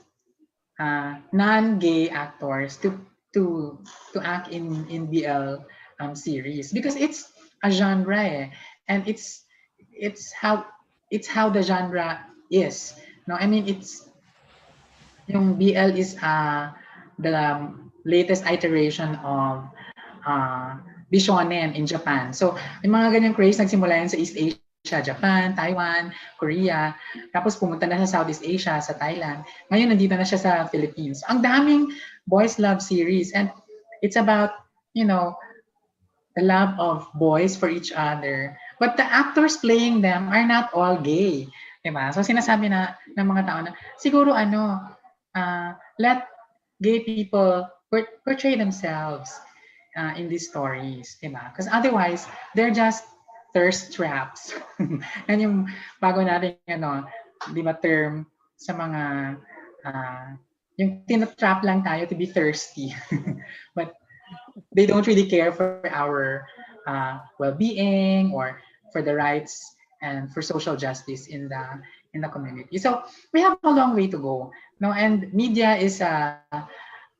non-gay actors to act in BL series, because it's a genre eh. And it's how the genre is. No, I mean yung BL is the latest iteration of the shonen in Japan. So, yung mga ganyang craze nagsimula yan sa East Asia, Japan, Taiwan, Korea, tapos pumunta na sa Southeast Asia, sa Thailand. Ngayon, nandito na siya sa Philippines. Ang daming boys love series and it's about, you know, the love of boys for each other. But the actors playing them are not all gay. Diba? So, sinasabi na ng mga tao na, siguro let gay people portray themselves in these stories, diba? Because otherwise, they're just thirst traps. Yan yung bago natin, di ba, term sa mga, yung tinatrap lang tayo to be thirsty. But they don't really care for our well-being or for the rights and for social justice in the community. So we have a long way to go. No, and media is an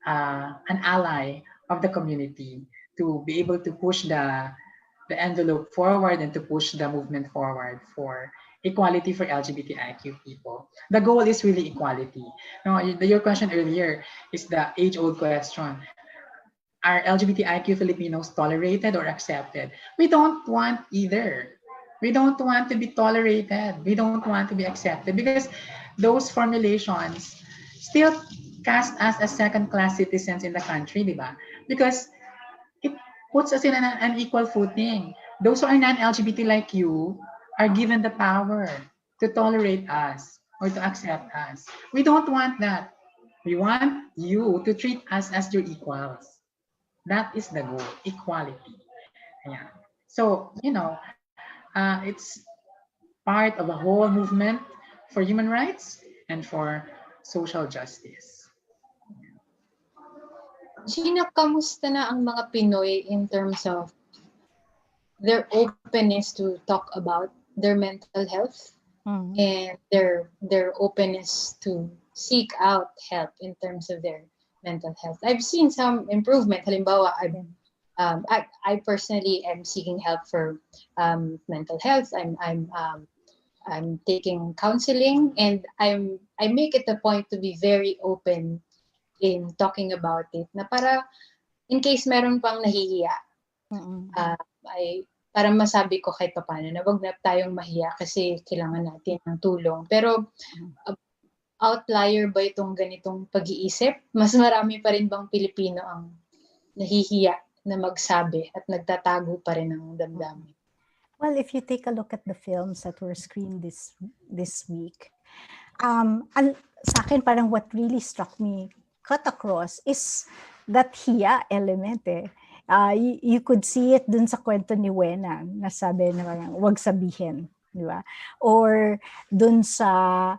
ally of the community to be able to push the envelope forward and to push the movement forward for equality for LGBTIQ people. The goal is really equality. No, your question earlier is the age-old question. Are LGBTIQ Filipinos tolerated or accepted? We don't want either. We don't want to be tolerated. We don't want to be accepted because those formulations still cast us as second-class citizens in the country, di ba? Because it puts us in an equal footing. Those who are non-LGBT like you are given the power to tolerate us or to accept us. We don't want that. We want you to treat us as your equals. That is the goal, equality. Yeah. So, it's part of a whole movement for human rights and for social justice. Gina, kamusta na ang mga Pinoy in terms of their openness to talk about their mental health and their openness to seek out help in terms of their mental health? I've seen some improvement. Halimbawa, I personally am seeking help for mental health. I'm taking counseling, and I make it a point to be very open in talking about it. Na para in case meron pang nahihiya, para masabi ko kahit paano na wag na tayong mahiya kasi kailangan natin ng tulong. Pero outlier ba itong ganitong pag-iisip? Mas marami pa rin bang Pilipino ang nahihiya na magsabi at nagtatago pa rin ng damdamin? Well, if you take a look at the films that were screened this week, sa akin parang what really struck me cut across is that hiya element eh. You could see it dun sa kwento ni Wena na sabi na parang wag sabihin, di ba? Or dun sa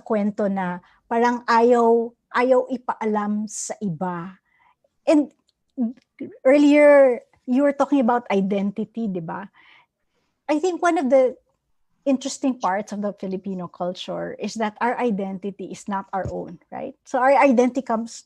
kwento na parang ayaw ipaalam sa iba. And earlier, you were talking about identity, di ba? I think one of the interesting parts of the Filipino culture is that our identity is not our own, right? So our identity comes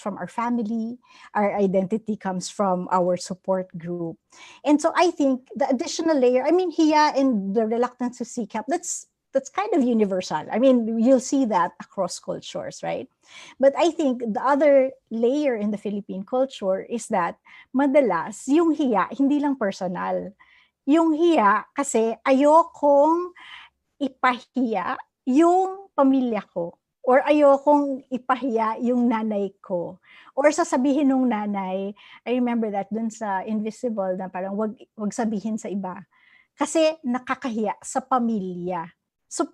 from our family, our identity comes from our support group. And so I think the additional layer, I mean, hiya and the reluctance to seek help, that's kind of universal. I mean, you'll see that across cultures, right? But I think the other layer in the Philippine culture is that madalas yung hiya, hindi lang personal. Yung hiya, kasi ayokong ipahiya yung pamilya ko. Or ayokong ipahiya yung nanay ko. Or sasabihin nung nanay, I remember that dun sa Invisible na parang wag sabihin sa iba. Kasi nakakahiya sa pamilya. So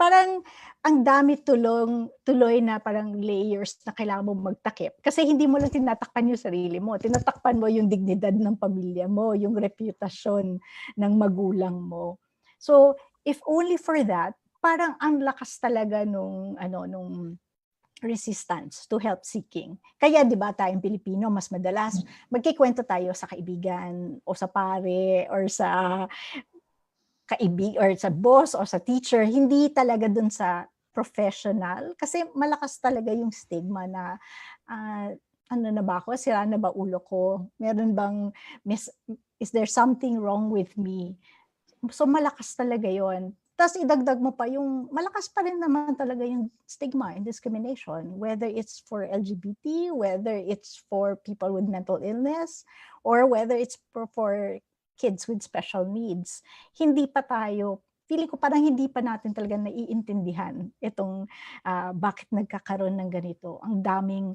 parang ang dami tuloy na parang layers na kailangan mo magtakip. Kasi hindi mo lang tinatakpan yung sarili mo. Tinatakpan mo yung dignidad ng pamilya mo, yung reputasyon ng magulang mo. So, if only for that, parang ang lakas talaga nung resistance to help seeking. Kaya 'di ba tayong Pilipino mas madalas magkikwento tayo sa kaibigan o sa pare or sa or sa boss or sa teacher, hindi talaga dun sa professional kasi malakas talaga yung stigma na ano na ba ako? Sira na ba ulo ko? Meron bang, is there something wrong with me? So malakas talaga yon. Tapos idagdag mo pa yung, malakas pa rin naman talaga yung stigma and discrimination, whether it's for LGBT, whether it's for people with mental illness, or whether it's for kids with special needs. Hindi pa tayo, feeling ko parang hindi pa natin talaga naiintindihan itong bakit nagkakaroon ng ganito. Ang daming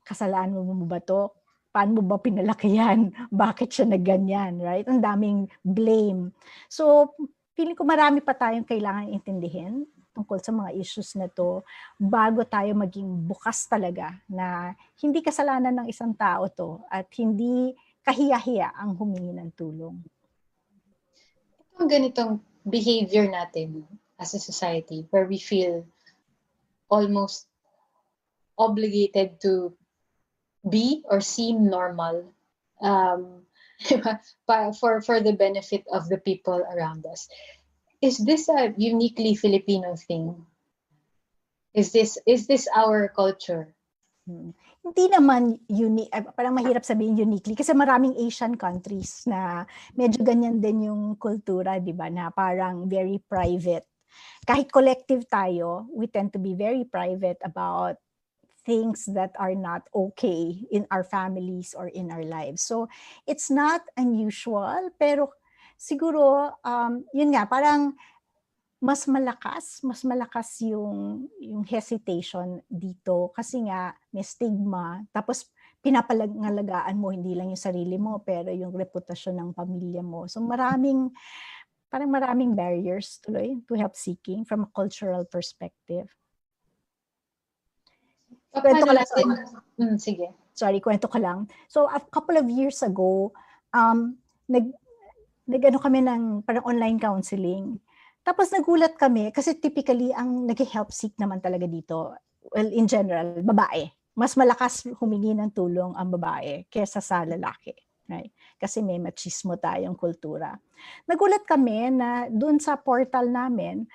kasalanan mo ba to? Paano mo ba pinalaki yan? Bakit siya nagganyan, right? Ang daming blame. So, feeling ko marami pa tayong kailangan intindihin tungkol sa mga issues na to bago tayo maging bukas talaga na hindi kasalanan ng isang tao to at hindi kahiya-hiya ang humingi ng tulong. Itong ganitong behavior natin as a society where we feel almost obligated to be or seem normal for the benefit of the people around us. Is this a uniquely Filipino thing? Is this our culture? Hindi naman unique, parang mahirap sabihin uniquely kasi maraming Asian countries na medyo ganyan din yung kultura, di ba, na parang very private. Kahit collective tayo, we tend to be very private about things that are not okay in our families or in our lives. So it's not unusual, pero siguro, yun nga, parang mas malakas yung hesitation dito kasi nga may stigma, tapos pinapangalagaan mo hindi lang yung sarili mo, pero yung reputasyon ng pamilya mo. So maraming barriers tuloy to help seeking from a cultural perspective. Kwento ko lang, sige. Sorry, kwento ko lang. So a couple of years ago, nag-ano kami ng parang online counseling. Tapos nagulat kami kasi typically ang nag-help seek naman talaga dito, well, in general, babae. Mas malakas humingi ng tulong ang babae kaysa sa lalaki. Right? Kasi may machismo tayong kultura. Nagulat kami na doon sa portal namin,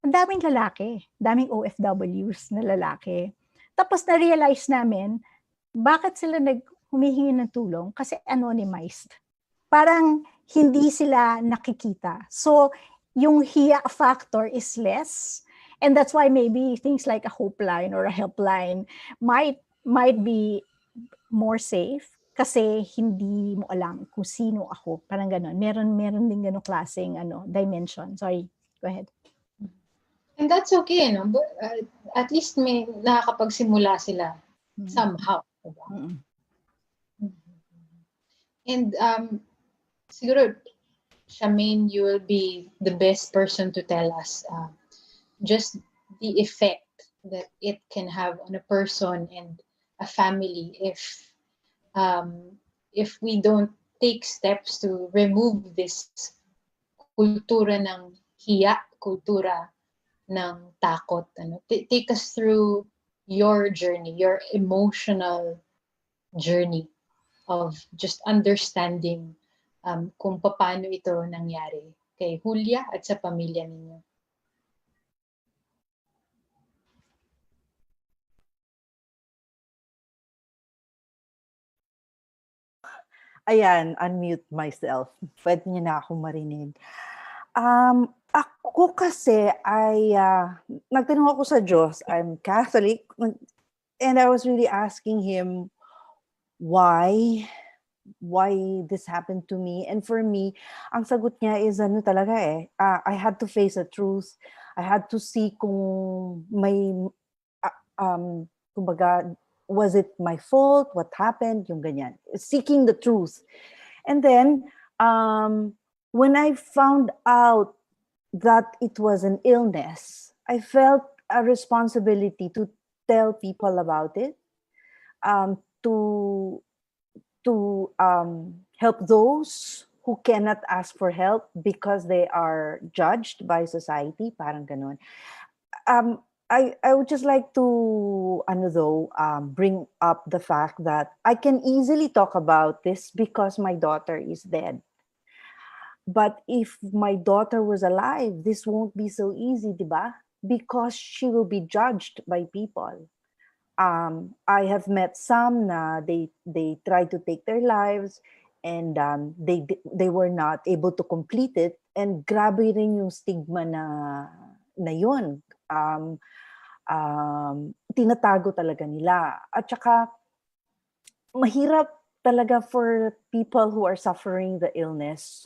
ang daming lalaki, daming OFWs na lalaki. Tapos na-realize namin, bakit sila humihingi ng tulong? Kasi anonymized. Parang hindi sila nakikita. So, yung hiya factor is less. And that's why maybe things like a hope line or a helpline might be more safe kasi hindi mo alam kung sino ako. Parang gano'n. Meron din gano'ng klaseng dimension. Sorry, go ahead. And that's okay, no? But, at least may nakakapagsimula sila somehow. And siguro, Charmaine, you will be the best person to tell us just the effect that it can have on a person and a family if we don't take steps to remove this kultura ng hiya, kultura ng takot. Take us through your journey, your emotional journey of just understanding kung paano ito nangyari kay Julia at sa pamilya ninyo. Ayan, unmute myself. Pwede niyo na akong marinig. Ako kasi ay, nagtanong ako sa Diyos, I'm Catholic, and I was really asking Him why this happened to me. And for me, ang sagot niya is talaga I had to face the truth. I had to see kung may, kumbaga, was it my fault? What happened? Yung ganyan. Seeking the truth. And then, when I found out that it was an illness, I felt a responsibility to tell people about it, to help those who cannot ask for help because they are judged by society, parang ganon. I would just like to bring up the fact that I can easily talk about this because my daughter is dead. But if my daughter was alive, this won't be so easy, diba? Because she will be judged by people. I have met some na they tried to take their lives and they were not able to complete it, and grabe rin yung stigma na yun. Tinatago talaga nila. At saka mahirap talaga for people who are suffering the illness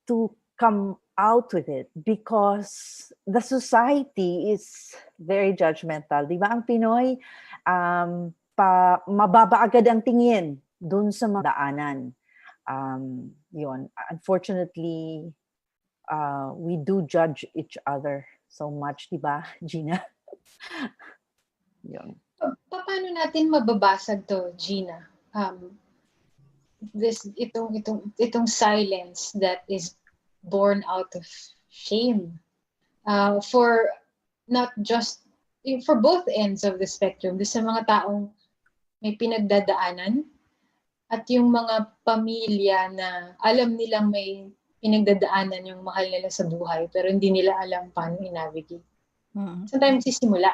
to come out with it because the society is very judgmental. Di ba ang Pinoy, mababa agad ang tingin dun sa mga daanan. Yun. Unfortunately, we do judge each other so much, di ba, Gina? Yun. Paano natin mababasag to, Gina? Itong silence that is born out of shame for not just for both ends of the spectrum, sa mga taong may pinagdadaanan at yung mga pamilya na alam nilang may pinagdadaanan yung mahal nila sa buhay pero hindi nila alam paano i-navigate. Saan tayo magsisimula?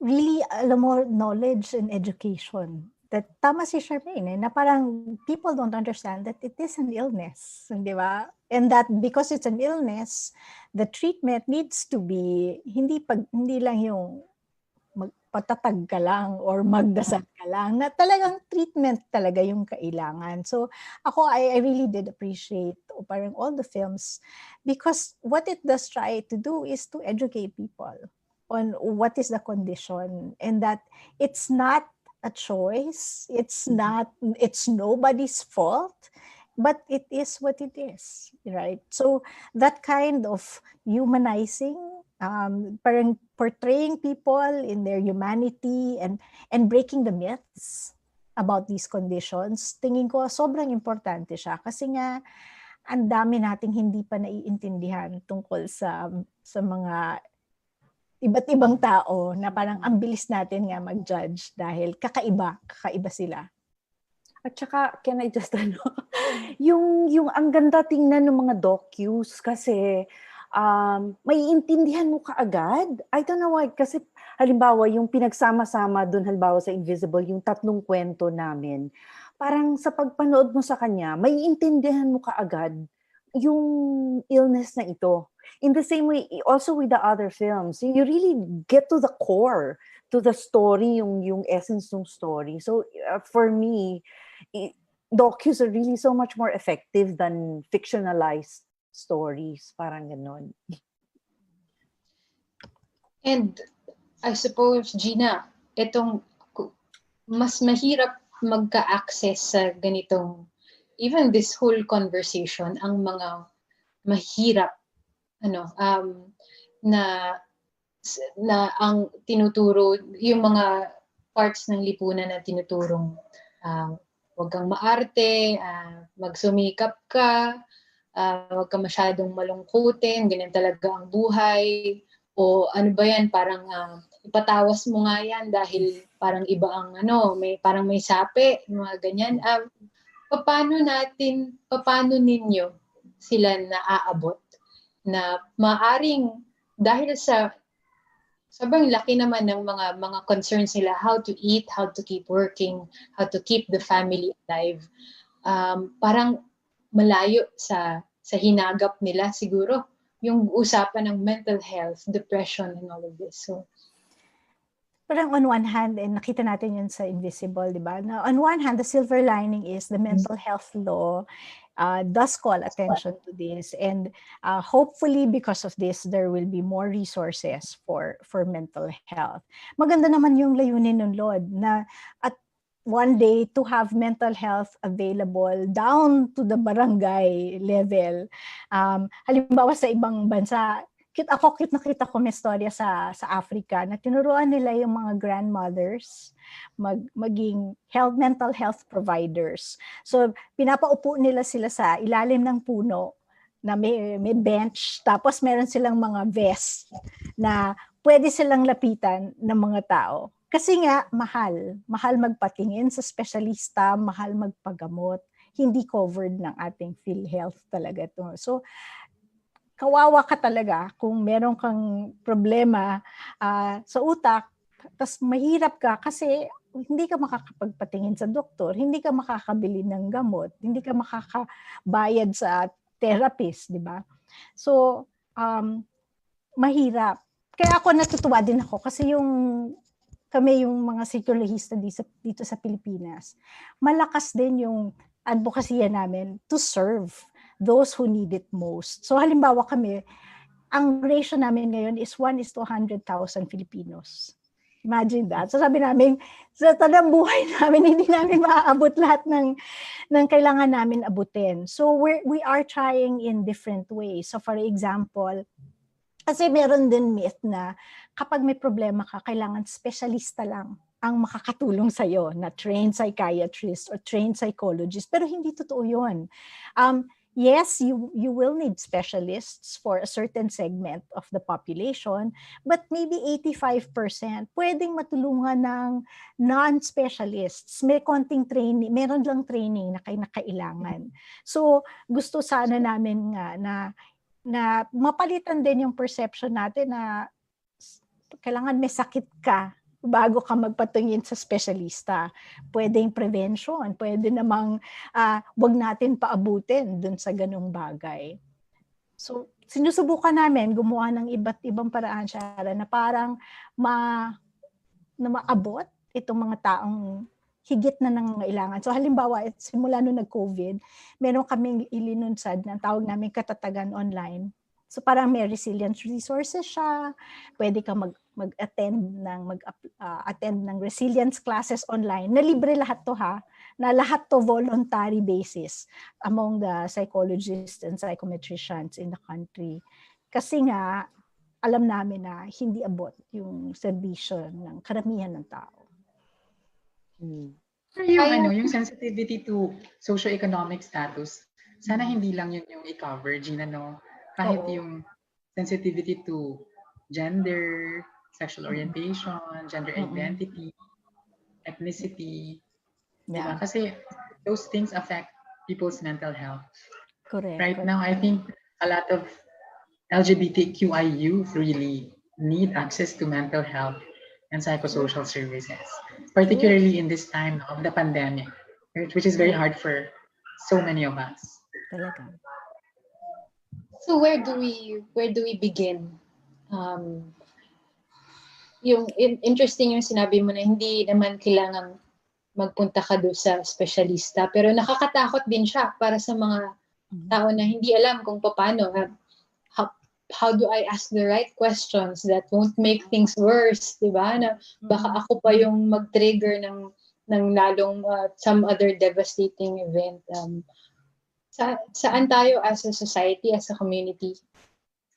Really, alam mo, knowledge and education. That tama si Charmaine, na parang people don't understand that it is an illness, di ba? And that because it's an illness, the treatment needs to be hindi lang yung patatag ka lang or magdasal ka lang, na talagang treatment talaga yung kailangan. So ako, I really did appreciate parang all the films because what it does try to do is to educate people on what is the condition and that it's not a choice, it's nobody's fault, but it is what it is, right? So that kind of humanizing, parang portraying people in their humanity and breaking the myths about these conditions, tingin ko sobrang importante siya kasi nga ang dami nating hindi pa naiintindihan tungkol sa mga iba't ibang tao na parang ang bilis natin nga mag-judge dahil kakaiba sila. At saka, can I just yung ang ganda tingnan ng mga docus kasi maiintindihan mo kaagad. I don't know why, kasi halimbawa yung pinagsama-sama dun halimbawa sa Invisible, yung 3 kwento namin, parang sa pagpanood mo sa kanya, maiintindihan mo kaagad yung illness na ito. In the same way, also with the other films, you really get to the core, to the story, yung essence ng story. So for me, docus are really so much more effective than fictionalized stories. Parang ganon. And I suppose, Gina, itong mas mahirap magka-access sa ganitong, even this whole conversation, ang mga mahirap na ang tinuturo, yung mga parts ng lipunan na tinuturong huwag kang maarte, magsumikap ka, huwag kang masyadong malungkutin, ganyan talaga ang buhay, o ano ba yan, parang ipatawas mo nga yan dahil parang iba ang parang may sapi, mga ganyan. Paano ninyo sila naaabot na maaring dahil sa sobrang laki naman ng mga concerns nila, how to eat, how to keep working, how to keep the family alive, parang malayo sa hinagap nila siguro yung usapan ng mental health, depression, and all of this. So parang on one hand, and nakita natin yun sa Invisible, di ba? Na on one hand, the silver lining is the mental health law does call attention to this, and hopefully because of this, there will be more resources for mental health. Maganda naman yung layunin ng Lord na at one day to have mental health available down to the barangay level. Halimbawa sa ibang bansa, nakita ko may storya sa Africa na tinuruan nila yung mga grandmothers maging mental health providers. So pinapaupo nila sila sa ilalim ng puno na may bench, tapos meron silang mga vest na pwede silang lapitan ng mga tao. Kasi nga mahal magpatingin sa espesyalista, mahal magpagamot, hindi covered ng ating PhilHealth talaga ito. So kawawa ka talaga kung meron kang problema sa utak, tas mahirap ka kasi hindi ka makakapagpatingin sa doktor, hindi ka makakabili ng gamot, hindi ka makakabayad sa therapist, di ba? So, mahirap. Kaya ako natutuwa din ako kasi kami yung mga secularista dito sa Pilipinas, malakas din yung advokasya namin to serve those who need it most. So halimbawa kami, ang ratio namin ngayon is 1:100,000 Filipinos. Imagine that. So sabi namin, sa tanang buhay namin, hindi namin maaabot lahat ng kailangan namin abutin. So we are trying in different ways. So for example, kasi meron din myth na kapag may problema ka, kailangan specialista lang ang makakatulong sa'yo na trained psychiatrist or trained psychologist. Pero hindi totoo yun. Yes, you will need specialists for a certain segment of the population, but maybe 85% pwedeng matulungan ng non-specialists. May konting training, meron lang training na kailangan. So gusto sana namin nga na mapalitan din yung perception natin na kailangan may sakit ka bago ka magpatingin sa specialista. Pwedeng prevention, pwede namang wag natin paabutin dun sa ganung bagay. So, sinusubukan namin gumawa ng iba't ibang paraan siya na parang maabot itong mga taong higit na nangangailangan. So halimbawa, simula nung nag-COVID, meron kaming ilinunsad na tawag namin katatagan online. So parang may resilience resources siya, pwede ka mag-attend ng resilience classes online. Na libre lahat to na lahat to voluntary basis among the psychologists and psychometricians in the country. Kasi nga, alam namin na hindi abot yung serbisyo ng karamihan ng tao. So yung sensitivity to socioeconomic status, sana hindi lang yun yung i-cover, Gina, no? Kahit yung sensitivity to gender, sexual orientation, gender identity, ethnicity. Yeah. Diba? Kasi those things affect people's mental health. Correct. Right now, I think a lot of LGBTQI youth really need access to mental health and psychosocial services, particularly in this time of the pandemic, which is very hard for so many of us. Talaga. So where do we begin? Yung interesting yung sinabi mo na hindi naman kailangan magpunta ka doon sa specialista, pero nakakatakot din siya para sa mga tao na hindi alam kung paano. How do I ask the right questions that won't make things worse, di ba? Na baka ako pa yung mag-trigger ng lalong some other devastating event. Saan tayo as a society, as a community,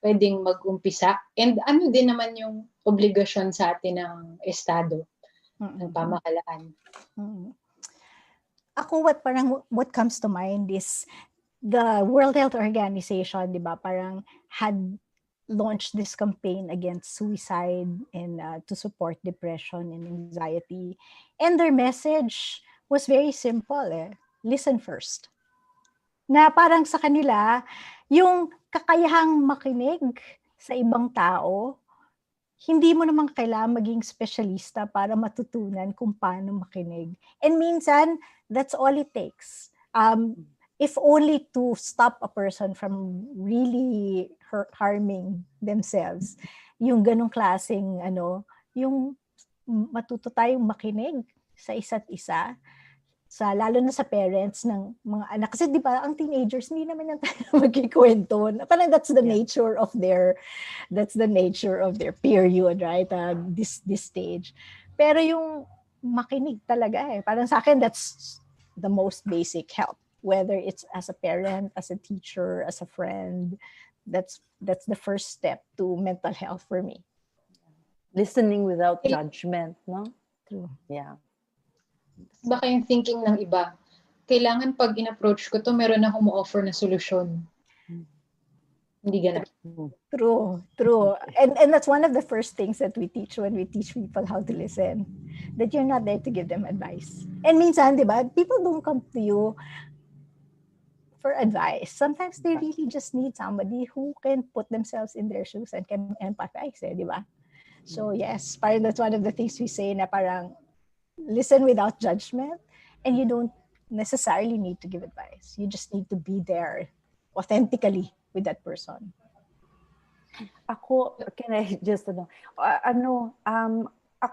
pwedeng mag-umpisa? And ano din naman yung obligasyon sa atin ng Estado, ng pamahalaan? Ako, what comes to mind is the World Health Organization, di ba, parang had launched this campaign against suicide and to support depression and anxiety. And their message was very simple, listen first. Na parang sa kanila, yung kakayahang makinig sa ibang tao, hindi mo naman kailangan maging specialista para matutunan kung paano makinig. And minsan, that's all it takes. If only to stop a person from really harming themselves. Yung ganong klaseng, yung matuto tayong makinig sa isa't isa, lalo na sa parents ng mga anak. Kasi di ba, ang teenagers, hindi naman yung magkikwento. Parang that's the nature of their period, right? This stage. Pero yung makinig talaga parang sa akin, that's the most basic help. Whether it's as a parent, as a teacher, as a friend, that's the first step to mental health for me. Listening without judgment, no? True. Yeah. Baka yung thinking ng iba, kailangan pag in-approach ko to, meron akong ma-offer na solusyon. Hindi ganun. True. And that's one of the first things that we teach when we teach people how to listen. That you're not there to give them advice. And minsan, di ba, people don't come to you for advice. Sometimes they really just need somebody who can put themselves in their shoes and can empathize, di ba? So yes, parang that's one of the things we say na parang listen without judgment, and you don't necessarily need to give advice. You just need to be there authentically with that person. Ako, can I just, ako,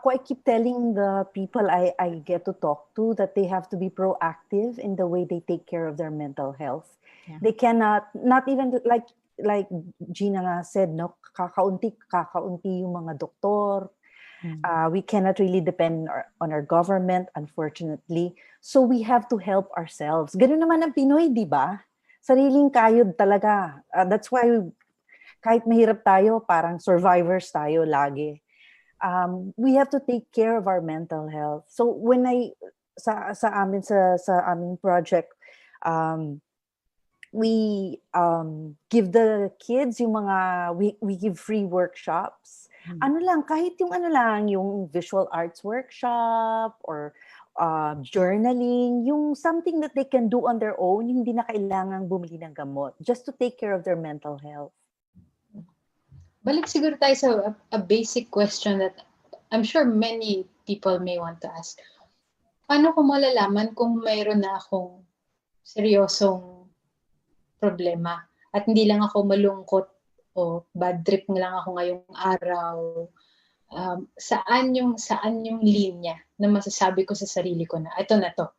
I keep telling the people I get to talk to that they have to be proactive in the way they take care of their mental health. Yeah. They cannot, not even like Gina nga said, no, kakaunti yung mga doktor. We cannot really depend on our government, unfortunately. So we have to help ourselves. Ganun naman ang Pinoy, di ba? Sariling kayod talaga. That's why kahit mahirap tayo, parang survivors tayo lagi. We have to take care of our mental health. So when sa aming project, we give the kids yung mga, we give free workshops. Kahit yung visual arts workshop or journaling, yung something that they can do on their own, yung hindi na kailangang bumili ng gamot, just to take care of their mental health. Balik siguro tayo sa a basic question that I'm sure many people may want to ask. Paano ko malalaman kung mayroon na akong seryosong problema at hindi lang ako malungkot o bad trip lang ako ngayong araw? Saan yung linya na masasabi ko sa sarili ko na ito na to?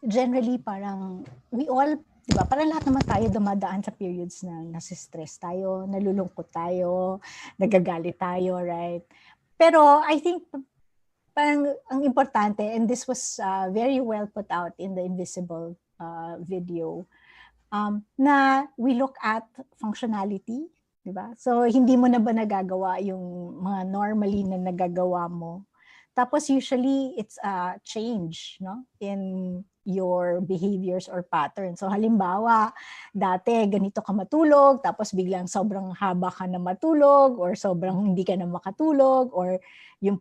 Generally, parang we all, diba, parang lahat naman tayo dumadaan sa periods na nasistress tayo, nalulungkot tayo, nagagalit tayo, right? Pero I think parang ang importante, and this was very well put out in the Invisible video, na we look at functionality, diba? So hindi mo na ba nagagawa yung mga normally na nagagawa mo? Tapos usually it's a change, no, in your behaviors or patterns. So halimbawa, dati ganito ka matulog, tapos biglang sobrang haba ka na matulog, or sobrang hindi ka na makatulog, or yung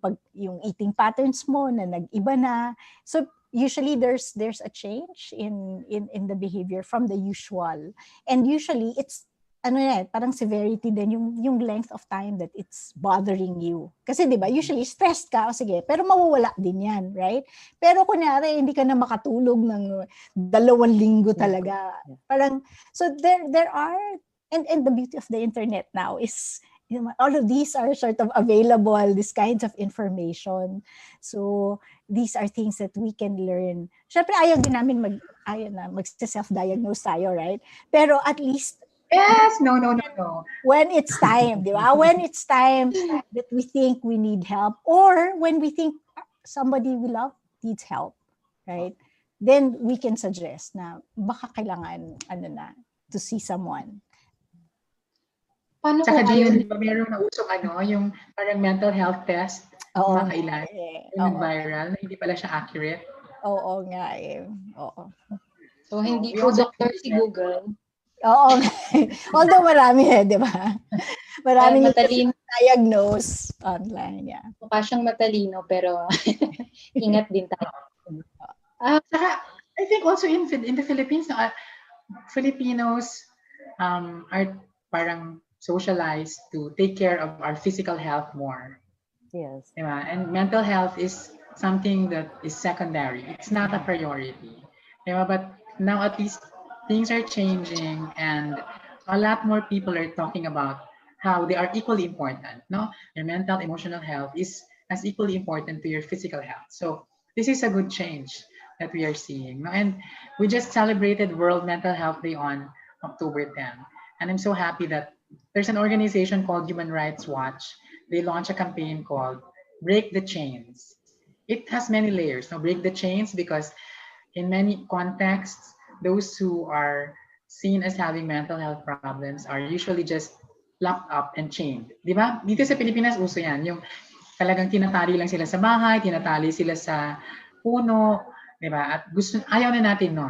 eating patterns mo na nag-iba na. So usually there's a change in the behavior from the usual. And usually it's parang severity din yung length of time that it's bothering you. Kasi 'di ba, usually stressed ka, o sige, pero mawawala din 'yan, right? Pero kunyari hindi ka na makatulog ng 2 linggo talaga. Parang so there are, and the beauty of the internet now is, you know, all of these are sort of available, these kinds of information. So these are things that we can learn. Syempre ayaw din namin mag-self-diagnose tayo, right? Pero at least yes, no. When it's time, di ba? When it's time that we think we need help, or when we think somebody we love needs help, right? Then we can suggest na baka kailangan to see someone. Paano kung di ba meron na usong yung parang mental health test, mga kailan, yung viral, na hindi pala siya accurate? Oo nga eh. Oo. So hindi po doctor si Google. Oo. Although marami di ba? Maraming diagnose online, yeah. Mukha siyang matalino, pero ingat din tayo. I think also in the Philippines, Filipinos are parang socialized to take care of our physical health more. Yes. Diba? And mental health is something that is secondary. It's not a priority. Diba? But now at least things are changing, and a lot more people are talking about how they are equally important. No, your mental, emotional health is as equally important to your physical health. So this is a good change that we are seeing. No? And we just celebrated World Mental Health Day on October 10. And I'm so happy that there's an organization called Human Rights Watch. They launched a campaign called Break the Chains. It has many layers. No, break the chains because in many contexts, those who are seen as having mental health problems are usually just locked up and chained. Di ba? Dito sa Pilipinas, uso yan. Yung talagang tinatali lang sila sa bahay, tinatali sila sa puno. Di ba? At ayaw na natin no?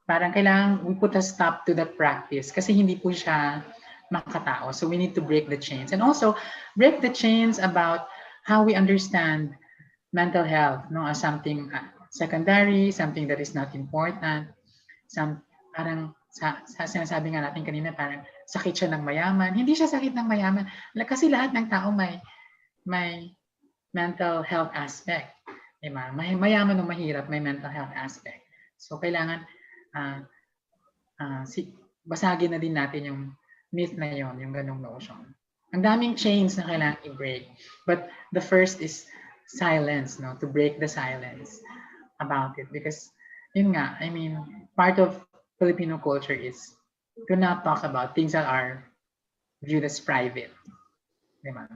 Parang kailangan we put a stop to that practice kasi hindi po siya makatao. So we need to break the chains. And also, break the chains about how we understand mental health, no, as something secondary, something that is not important. Parang sa sinasabi nga natin kanina, parang sakit siya ng mayaman. Hindi siya sakit ng mayaman. Kasi lahat ng tao may mental health aspect. Diba? Mayaman o mahirap, may mental health aspect. So, kailangan basagin na din natin yung myth na yon, yung ganong notion. Ang daming chains na kailangan i-break. But the first is silence, no? To break the silence about it. Because, yun nga, I mean, part of Filipino culture is to not talk about things that are viewed as private. Diba?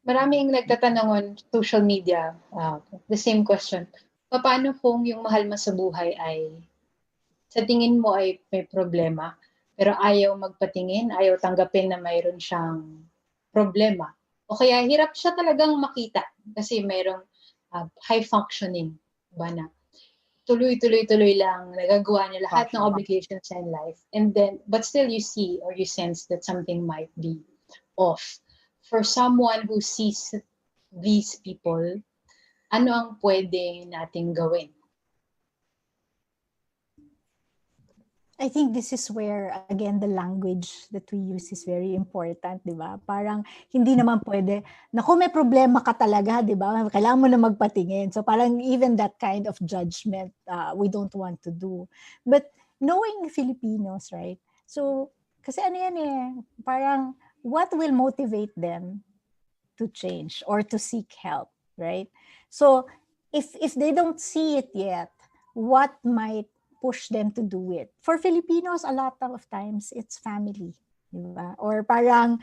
Maraming nagtatanong on social media, the same question. Paano kung yung mahal mo sa buhay ay sa tingin mo ay may problema, pero ayaw magpatingin, ayaw tanggapin na mayroon siyang problema. O kaya hirap siya talagang makita kasi mayroong high functioning, ba na tuloy-tuloy lang, nagagawa niya lahat ng obligations in life. And then, but still you see or you sense that something might be off. For someone who sees these people, ano ang pwede nating gawin? I think this is where, again, the language that we use is very important, di ba? Parang hindi naman pwede, naku, may problema ka talaga, di ba? Kailangan mo na magpatingin. So parang even that kind of judgment, we don't want to do. But knowing Filipinos, right? So, kasi ano yan eh, parang what will motivate them to change or to seek help, right? So if they don't see it yet, what might push them to do it? For Filipinos, a lot of times it's family, diba? Or parang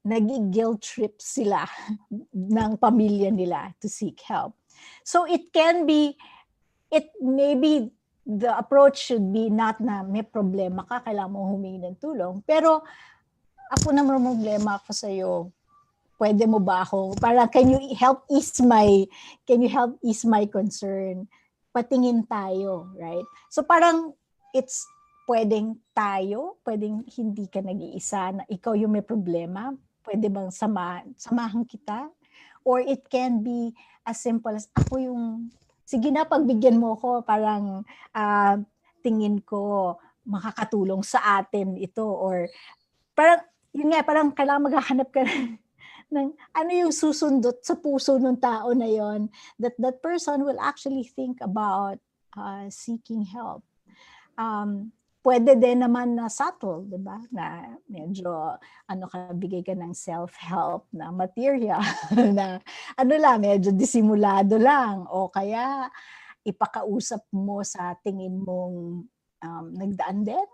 nag-guilt trip sila ng pamilya nila to seek help. So it maybe the approach should be not na may problema ka, kailangan mo humingi ng tulong, pero ako na may problema ako sa'yo, pwede mo ba ako, parang can you help ease my concern? Patingin tayo, right? So parang it's pwedeng tayo, pwedeng hindi ka nag-iisa na ikaw yung may problema, pwede bang samahan kita? Or it can be as simple as ako yung, sige na, pagbigyan mo ko, parang tingin ko makakatulong sa atin ito. Or parang, yun nga, parang kailangan maghahanap ka ng ano yung susundot sa puso ng tao na yon, that person will actually think about seeking help. Pwede din naman na subtle, di ba? Na medyo bigay ka ng self-help na material na medyo disimulado lang, o kaya ipakausap mo sa tingin mong nagdaan din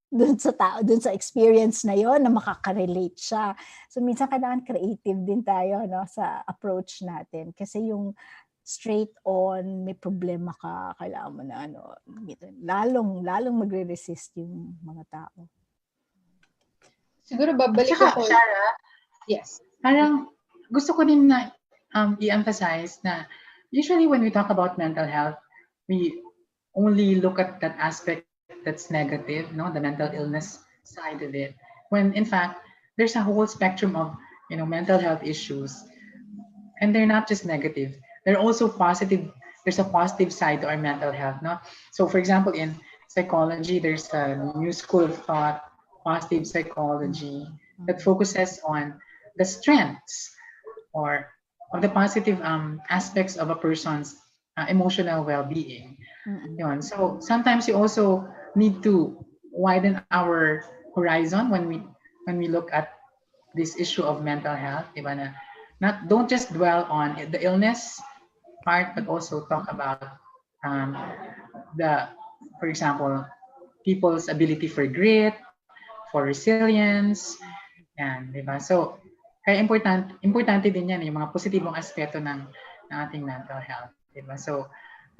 dun sa tao, dun sa experience na yon, na makaka-relate siya. So minsan kailangan creative din tayo, no, sa approach natin. Kasi yung straight on, may problema ka, kailangan mo na lalong magre-resist yung mga tao. Siguro babalik ako. Shara, yes. Parang gusto ko din na i-emphasize na usually when we talk about mental health, we only look at that aspect that's negative, no, the mental illness side of it, when in fact there's a whole spectrum of mental health issues, and they're not just negative, they're also positive. There's a positive side to our mental health, no? So for example, in psychology, there's a new school of thought, positive psychology, that focuses on the strengths or of the positive aspects of a person's emotional well-being. So sometimes you also need to widen our horizon when we look at this issue of mental health. Diba? Don't just dwell on the illness part, but also talk about for example, people's ability for grit, for resilience, and diba? So kaya importante din yan yung mga positibong aspeto ng ating mental health. Diba? So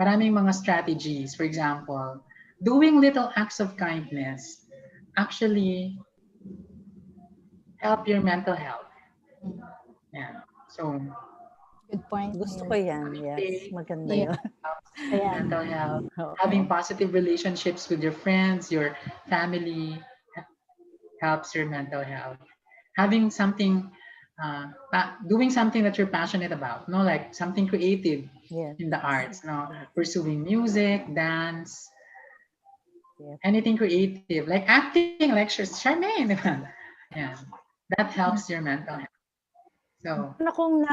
maraming mga strategies, for example, doing little acts of kindness actually help your mental health. Yeah. So good point. Gusto ko yan. Yes, maganda yun. Mental health, having positive relationships with your friends, your family helps your mental health. Having something, doing something that you're passionate about, no, like something creative in the arts, no, pursuing music, dance, Anything creative, like acting, lectures, Charmaine. Yeah, that helps your mental health. So, Meron akong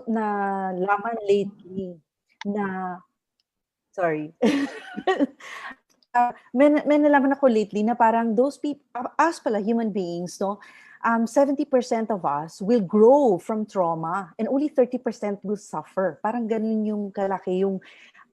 nalaman lately na, sorry. May nalaman ako lately na parang those people, us pala, human beings, no? 70% of us will grow from trauma and only 30% will suffer. Parang ganun yung kalaki yung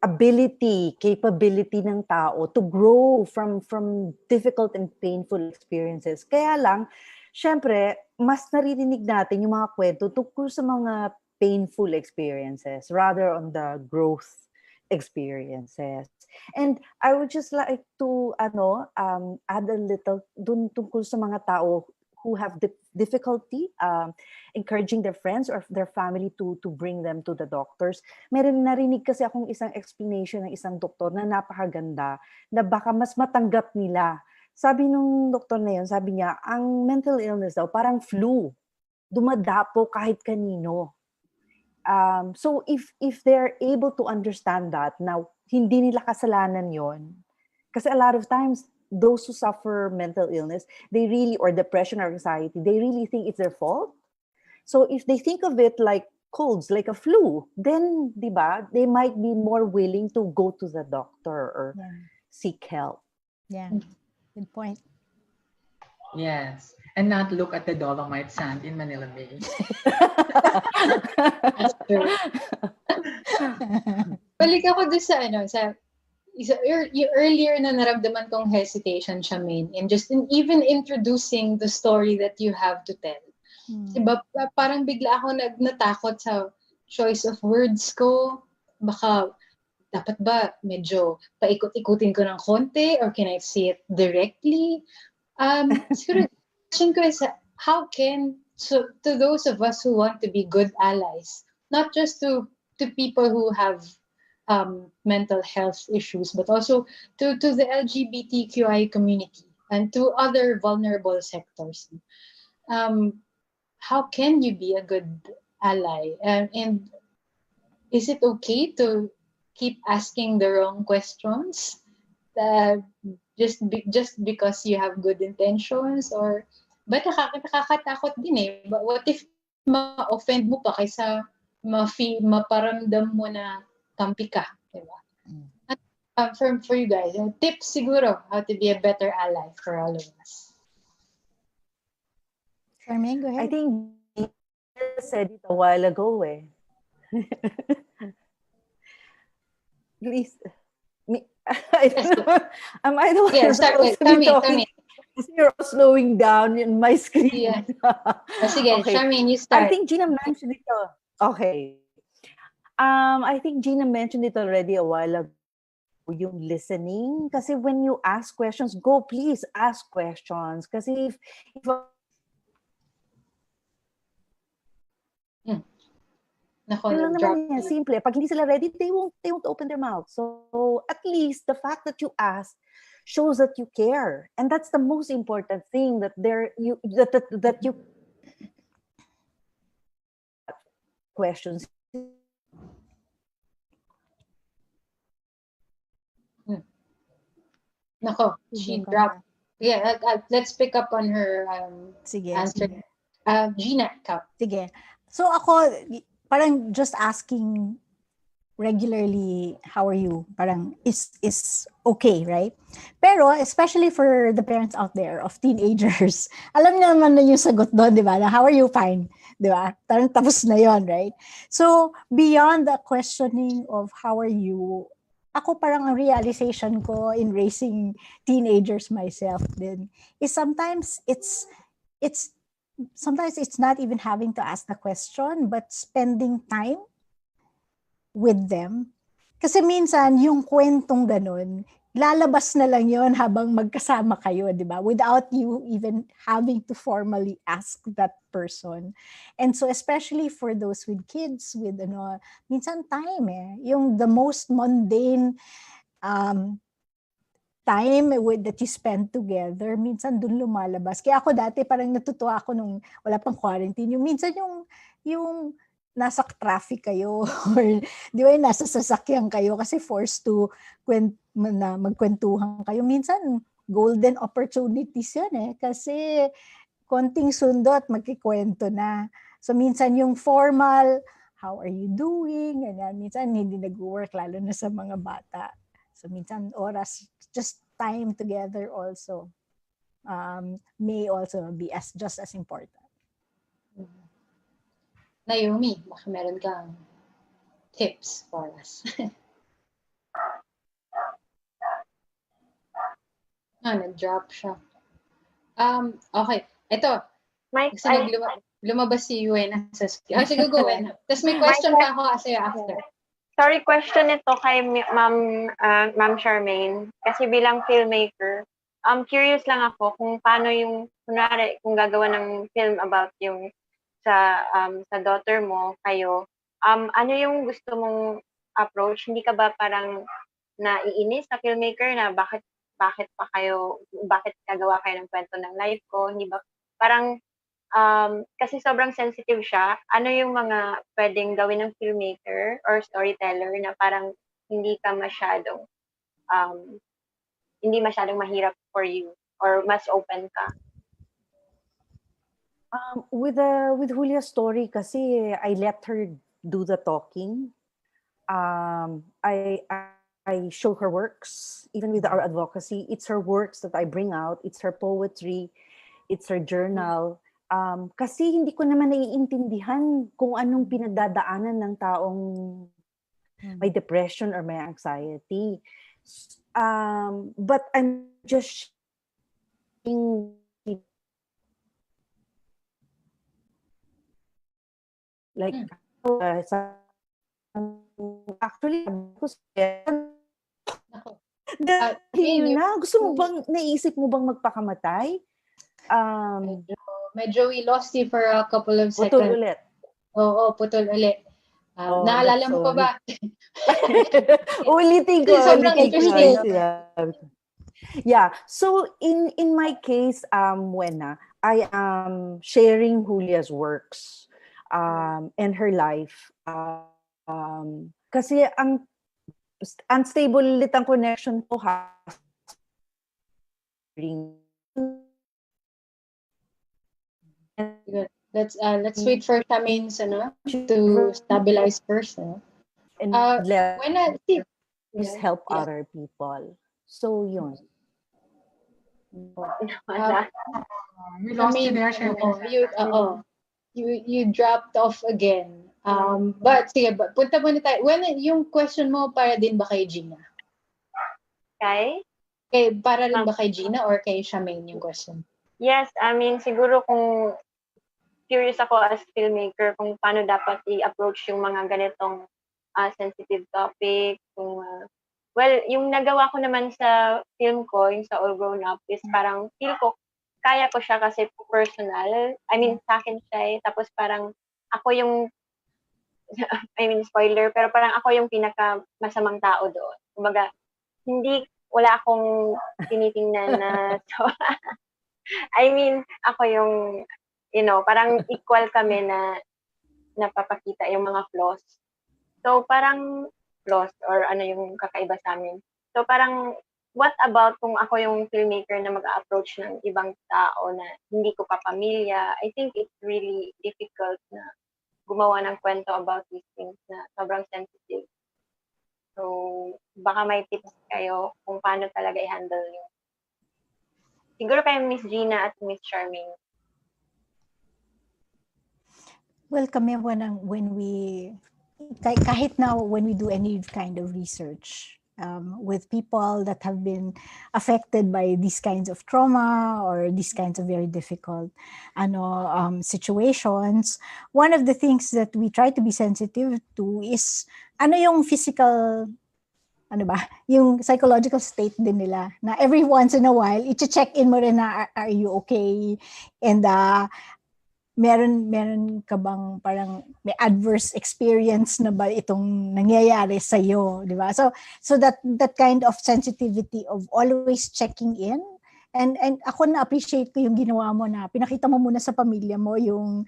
capability ng tao to grow from difficult and painful experiences. Kaya lang, syempre, mas naririnig natin yung mga kwento tungkol sa mga painful experiences rather on the growth experiences. And I would just like to add a little dun tungkol sa mga tao who have difficulty encouraging their friends or their family to bring them to the doctors. Meron narinig kasi akong isang explanation ng isang doktor na napakaganda na baka mas matanggap nila. Sabi nung doktor na yun, sabi niya, ang mental illness daw parang flu. Dumadapo kahit kanino. So if they're able to understand that, now hindi nila kasalanan yon. Kasi a lot of times, those who suffer mental illness, they really, or depression or anxiety, they really think it's their fault. So if they think of it like colds, like a flu, then, di ba, they might be more willing to go to the doctor or seek help. Yeah, good point. yes. And not look at the Dolomite sand in Manila Bay. That's true. Balik ako doon sa earlier na naramdaman kong hesitation, Charmaine, in even introducing the story that you have to tell. Diba, parang bigla ako natakot sa choice of words ko. Baka, dapat ba medyo paikot-ikutin ko ng konti or can I say it directly? Siguro, question ko is, how can, to those of us who want to be good allies, not just to people who have mental health issues, but also to the LGBTQI community and to other vulnerable sectors. How can you be a good ally? And is it okay to keep asking the wrong questions just because you have good intentions? Or but nakakatakot din eh. But what if ma-offend mo pa kaysa maparamdam mo na kampi ka, diba? For you guys, tips siguro how to be a better ally for all of us. Charmaine, go ahead. I think you said it a while ago eh. Please, I don't know. Am I the one Yeah, start with tell me. You're slowing down in my screen. Yeah. Sige, okay. Charmaine, you start. I think Gina mentioned it. Okay. I think Gina mentioned it already a while ago, yung listening. Kasi when you ask questions, please ask questions. Kasi if simple. Pag hindi sila ready, they won't open their mouth. So at least the fact that you ask shows that you care, and that's the most important thing. That you questions. Nako, she dropped. Yeah, let's pick up on her answer. Sige. Gina, ikaw. Sige. So ako, parang just asking regularly, how are you? Parang is okay, right? Pero especially for the parents out there of teenagers, alam niyo naman na yung sagot doon, di ba? Na, how are you? Fine. Di ba? Parang tapos na yon, right? So, beyond the questioning of how are you, ako parang ang realization ko in raising teenagers myself din is sometimes it's not even having to ask the question, but spending time with them. Kasi minsan, yung kwentong ganun, lalabas na lang yon habang magkasama kayo, di ba? Without you even having to formally ask that person. And so, especially for those with kids, with minsan time yung the most mundane time that you spend together, minsan dun lumalabas. Kaya ako dati parang natutuwa ako nung wala pang quarantine. Yung minsan yung nasa traffic kayo or di ba nasa sasakyan kayo kasi forced to magkwentuhan kayo. Minsan, golden opportunities yan kasi konting sundot, magkikwento na. So minsan yung formal, how are you doing? Ganyan. Minsan hindi nag-work, lalo na sa mga bata. So minsan oras, just time together also may also be just as important. Naomi, baka meron kang tips for us. Nag-drop siya. Okay. Ito. Kasi lumabas si Yuena sa screen. Sige, go, Yuena. Tapos may question pa ako sa'yo after. Sorry, question ito kay Ma'am Charmaine. Kasi bilang filmmaker, curious lang ako kung paano yung, kunwari, kung gagawa ng film about yung sa daughter mo, kayo, ano yung gusto mong approach? Hindi ka ba parang naiinis sa filmmaker na bakit gagawa kayo ng kwento ng life ko? Hindi ba, parang, kasi sobrang sensitive siya, ano yung mga pwedeng gawin ng filmmaker or storyteller na parang hindi masyadong mahirap for you or mas open ka? With Julia's story kasi I let her do the talking. I show her works, even with our advocacy. It's her works that I bring out. It's her poetry. It's her journal. Kasi hindi ko naman naiintindihan kung anong pinagdadaanan ng taong may depression or may anxiety. But I'm just sharing like actually gusto mo bang naisip mo bang magpakamatay? Medyo we lost you for a couple of seconds. Putol ulit. Oo, putol ulit. Naalala mo pa ba? Ulitin ko. Sobrang interesting. Yeah. So in my case, Wena, I am sharing Julia's works and her life. Kasi ang unstable ulit ang connection ko Good. Let's wait for Charmaine's to stabilize first. And help other people. So yun. We lost you there, Charmaine. You dropped off again. But sige, punta muna tayo. Yung question mo para din ba kay Gina? Para rin ba kay Gina or kay Charmaine yung question? Yes, I mean, siguro kung curious ako as filmmaker kung paano dapat i-approach yung mga ganitong sensitive topic. Well, yung nagawa ko naman sa film ko, yung sa All Grown Up, is parang feel ko, kaya ko siya kasi personal. I mean, sa akin siya tapos parang ako yung, I mean, spoiler, pero parang ako yung pinaka-masamang tao doon. Kumbaga, wala akong tinitingnan na, so, I mean, ako yung, parang equal kami na napapakita yung mga flaws. So, parang flaws or ano yung kakaiba sa amin. So, parang, what about kung ako yung filmmaker na mag-approach ng ibang tao na hindi ko pa pamilya? I think it's really difficult na gumawa ng kwento about these things na sobrang sensitive. So, baka may tips kayo kung paano talaga i-handle yun. Siguro kayo Miss Gina at Miss Charmaine. Well, kami kahit now when we do any kind of research with people that have been affected by these kinds of trauma or these kinds of very difficult situations, one of the things that we try to be sensitive to is yung physical, yung psychological state din nila, na every once in a while, i-check in mo rin na, are you okay? And meron ka bang parang may adverse experience na ba itong nangyayari sa iyo, di ba? So that kind of sensitivity of always checking in And ako na-appreciate ko yung ginawa mo na pinakita mo muna sa pamilya mo yung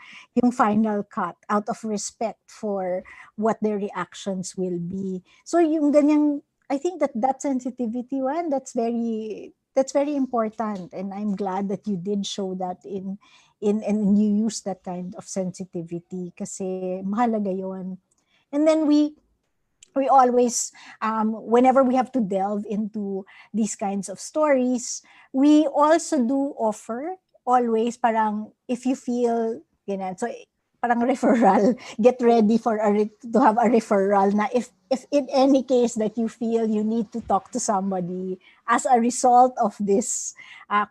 final cut out of respect for what their reactions will be. So yung ganyang, I think that sensitivity one, that's very important, and I'm glad that you did show that in and you use that kind of sensitivity kasi mahalaga yon. And then we always, whenever we have to delve into these kinds of stories, we also do offer always parang if you feel, so parang referral, get ready for to have a referral na if in any case that you feel you need to talk to somebody as a result of this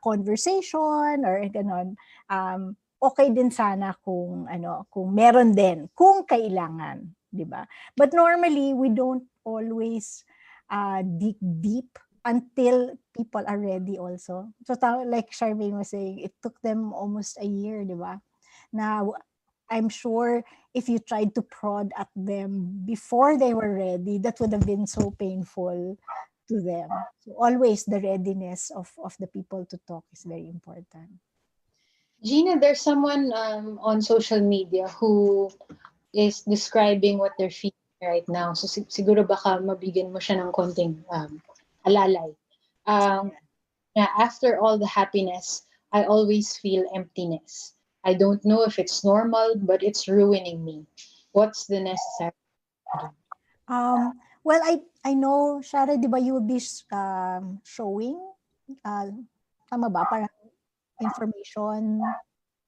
conversation or ganon, okay din sana kung meron din, kung kailangan. Diba? But normally, we don't always dig deep until people are ready also. So like Charmaine was saying, it took them almost a year, diba? Now, I'm sure if you tried to prod at them before they were ready, that would have been so painful to them. So always the readiness of the people to talk is very important. Gina, there's someone on social media who is describing what they're feeling right now. So siguro baka mabigyan mo siya ng konting alalay. After all the happiness, I always feel emptiness. I don't know if it's normal, but it's ruining me. What's the necessary? Well, I know, Shara, di ba you will be showing, tama ba, parang information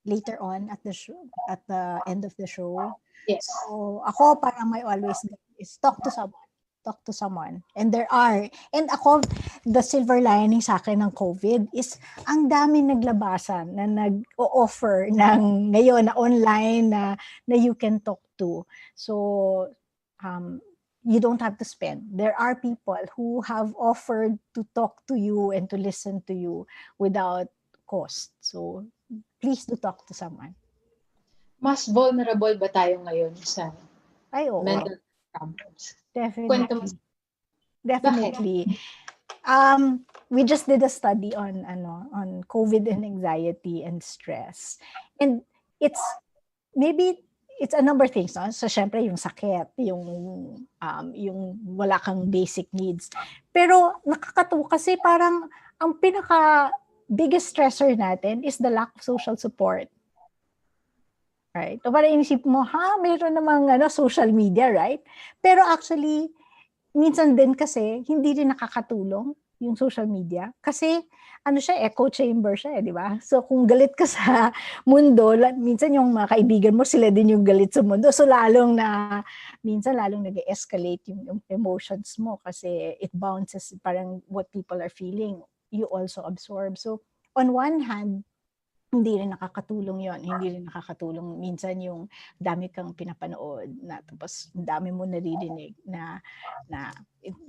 later on at the show, at the end of the show. Yes. So ako parang my always is talk to someone. And there are, and ako, the silver lining sa akin ng COVID is ang dami naglabasan na nag-o-offer ng ngayon na online na you can talk to. So you don't have to spend. There are people who have offered to talk to you and to listen to you without cost. So please do talk to someone. Mas vulnerable ba tayo ngayon sa mental problems? Definitely. Definitely. We just did a study on COVID and anxiety and stress. And it's a number of things, no? So syempre yung sakit, yung wala kang basic needs. Pero nakakatuwa kasi parang ang pinaka biggest stressor natin is the lack of social support. Right? So parang inisip mo, mayroon namang social media, right? Pero actually, minsan din kasi, hindi rin nakakatulong yung social media. Kasi, siya, echo chamber siya, di ba? So, kung galit ka sa mundo, minsan yung mga kaibigan mo, sila din yung galit sa mundo. So, minsan lalong nag-escalate yung emotions mo kasi it bounces, parang what people are feeling, you also absorb. So, on one hand, hindi rin nakakatulong yon. Hindi rin nakakatulong minsan yung dami kang pinapanood na tapos dami mo naririnig na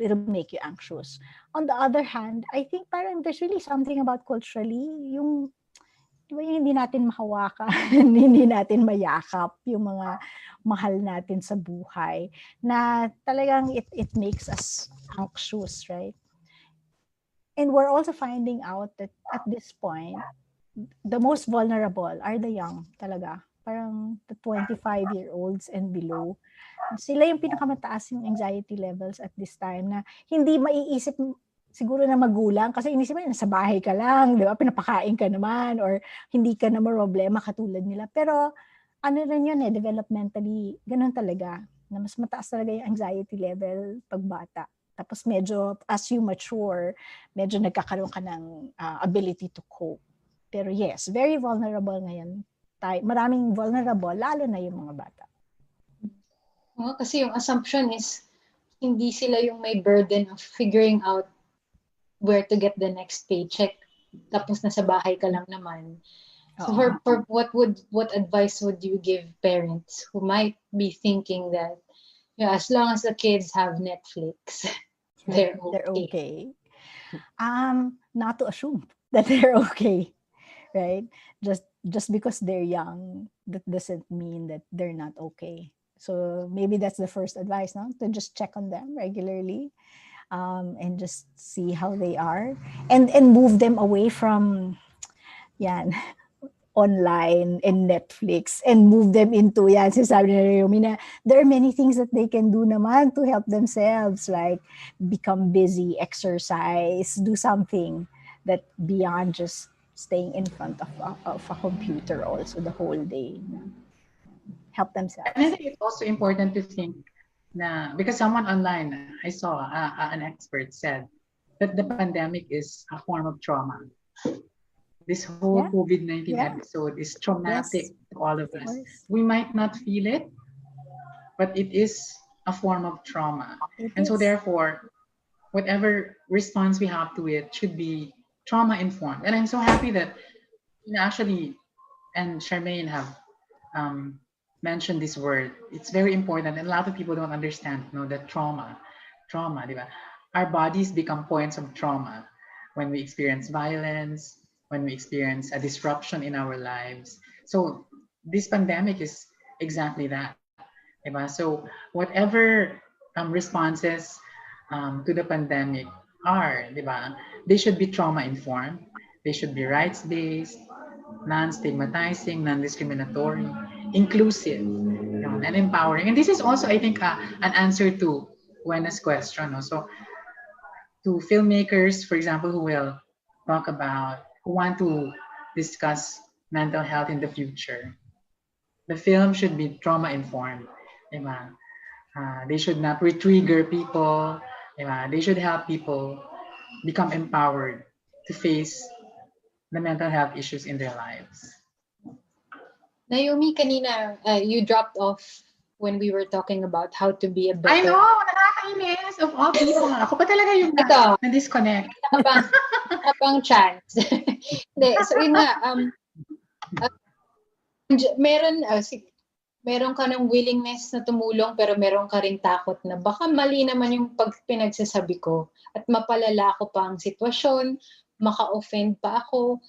it'll make you anxious. On the other hand, I think parang there's really something about culturally yung hindi natin mahawakan, hindi natin mayakap yung mga mahal natin sa buhay na talagang it makes us anxious, right? And we're also finding out that at this point, the most vulnerable are the young talaga. Parang the 25-year-olds and below. Sila yung pinakamataas yung anxiety levels at this time na hindi maiisip siguro na magulang kasi inisip mo nasa bahay ka lang, di ba? Pinapakain ka naman or hindi ka na problema katulad nila. Pero rin yun developmentally, ganun talaga. Na mas mataas talaga yung anxiety level pag bata. Tapos medyo as you mature, medyo nagkakaroon ka ng ability to cope. Pero yes, very vulnerable ngayon. Maraming vulnerable, lalo na yung mga bata. Kasi yung assumption is, hindi sila yung may burden of figuring out where to get the next paycheck. Tapos nasa bahay ka lang naman. So for what advice would you give parents who might be thinking that as long as the kids have Netflix, they're okay? Not to assume that they're okay. Right? Just because they're young, that doesn't mean that they're not okay. So maybe that's the first advice, no? To just check on them regularly. and just see how they are, and move them away from yan online and Netflix, and move them into yan sinasabi ni Naomi na there are many things that they can do naman to help themselves, like become busy, exercise, do something that beyond just staying in front of a computer also the whole day. Help themselves. And I think it's also important to think na, because someone online, I saw an expert said that the pandemic is a form of trauma. This whole COVID-19 episode is traumatic to all of us. We might not feel it, but it is a form of trauma. And so therefore, whatever response we have to it should be trauma informed. And I'm so happy that actually, and Charmaine have mentioned this word. It's very important, and a lot of people don't understand, that trauma, diba? Our bodies become points of trauma when we experience violence, when we experience a disruption in our lives. So this pandemic is exactly that, diba? So whatever responses to the pandemic are, diba? They should be trauma informed. They should be rights-based, non-stigmatizing, non-discriminatory, inclusive, and empowering. And this is also, I think, an answer to Wena's question. So to filmmakers, for example, who want to discuss mental health in the future, the film should be trauma-informed. They should not re-trigger people. They should help people become empowered to face the mental health issues in their lives. Naomi, kanina, you dropped off when we were talking about how to be a better... I know! Nakakainis! Of all people. Ako pa talaga yung na-disconnect. Napang chance. Hindi, so yun nga, meron ka ng willingness na tumulong, pero meron ka ring takot na baka mali naman yung pinagsasabi ko at mapalala ko pa ang sitwasyon, maka-offend pa ako.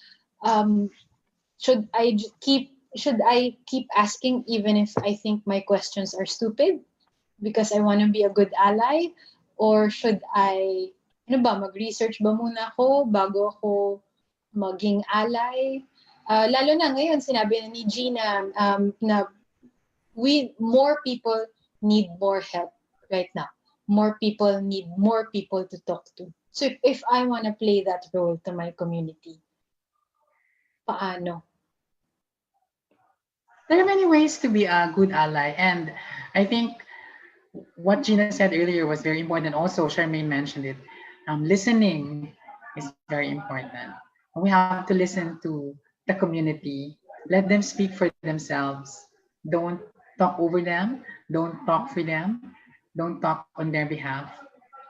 Should I keep asking even if I think my questions are stupid because I want to be a good ally? Or should I, mag-research ba muna ako bago ako maging ally? Lalo na ngayon, sinabi na ni Gina na more people need more help right now. More people need more people to talk to. So if I want to play that role to my community, paano? There are many ways to be a good ally, and I think what Gina said earlier was very important. Also, Charmaine mentioned it. Listening is very important. We have to listen to the community. Let them speak for themselves. Don't talk over them. Don't talk for them. Don't talk on their behalf.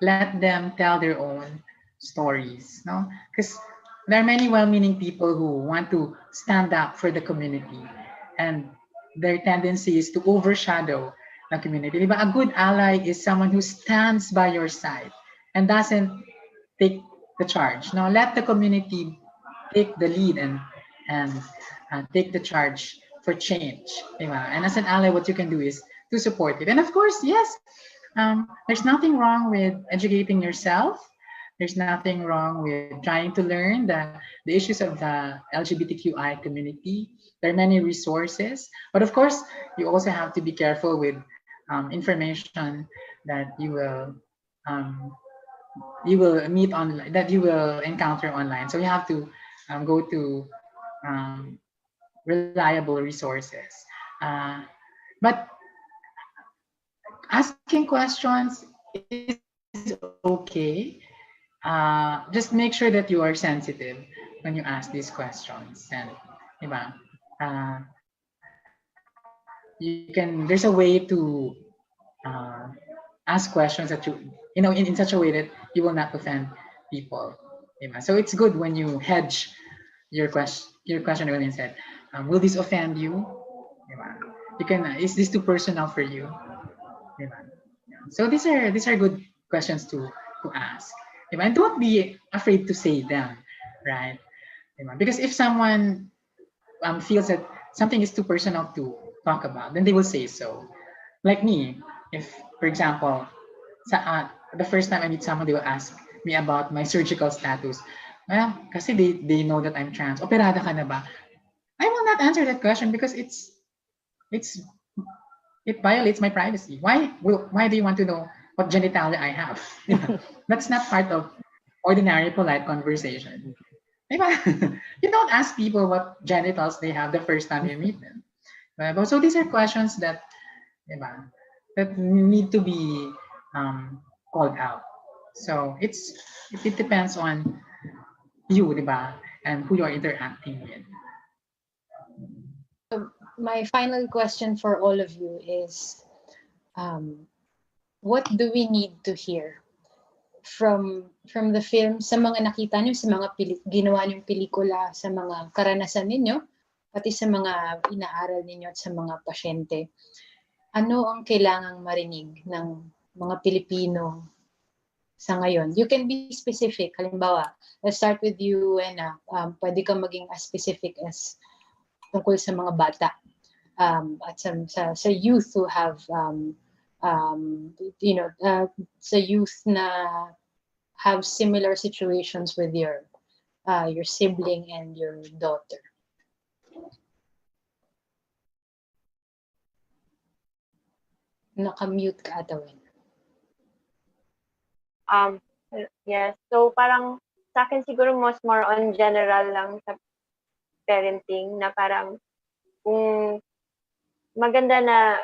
Let them tell their own stories. Because there are many well-meaning people who want to stand up for the community, and their tendency is to overshadow the community. But a good ally is someone who stands by your side and doesn't take the charge. Let the community take the lead and take the charge for change. And as an ally, what you can do is to support it. And of course, yes, there's nothing wrong with educating yourself. There's nothing wrong with trying to learn the issues of the LGBTQI community. There are many resources, but of course, you also have to be careful with information that you will meet online, that you will encounter online. So you have to go to reliable resources. But asking questions is okay. Just make sure that you are sensitive when you ask these questions. And there's a way to ask questions that in such a way that you will not offend people. So it's good when you hedge your question earlier and said, will this offend you? Is this too personal for you? So these are good questions to ask. And don't be afraid to say them, right? Because if someone feels that something is too personal to talk about, then they will say so. Like me, if, for example, the first time I meet someone, they will ask me about my surgical status. Well, kasi they know that I'm trans. Operada ka na ba? I will not answer that question because it violates my privacy. Why do you want to know what genitalia I have? That's not part of ordinary polite conversation. You don't ask people what genitals they have the first time you meet them. So these are questions that need to be called out. So it depends on you, and who you're interacting with. So my final question for all of you is, what do we need to hear from the film, sa mga nakita nyo, sa mga ginawa nyong pelikula, sa mga karanasan ninyo, pati sa mga inaaral ninyo at sa mga pasyente? Ano ang kailangang marinig ng mga Pilipino sa ngayon? You can be specific. Halimbawa, let's start with you, Ena. Pwede kang maging as specific as tungkol sa mga bata at sa youth who have sa youth na have similar situations with your sibling and your daughter. Naka-mute ka, Atawin. Yes, so parang sa akin siguro more on general lang sa parenting, na parang kung maganda na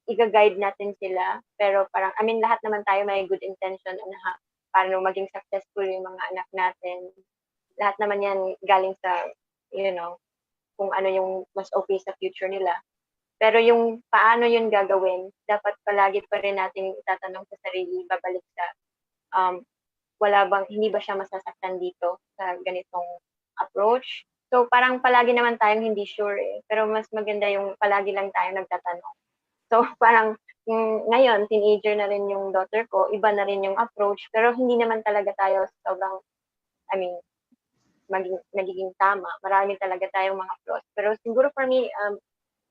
i-guide natin sila, pero parang, lahat naman tayo may good intention na paano maging successful yung mga anak natin. Lahat naman yan galing sa, kung ano yung mas okay sa future nila. Pero yung paano yun gagawin, dapat palagi pa rin natin itatanong sa sarili, babalik sa, hindi ba siya masasaktan dito sa ganitong approach? So parang palagi naman tayong hindi sure pero mas maganda yung palagi lang tayong nagtatanong. So parang ngayon, teenager na rin yung daughter ko, iba na rin yung approach, pero hindi naman talaga tayo sobrang, nagiging tama. Marami talaga tayong mga flaws. Pero siguro for me,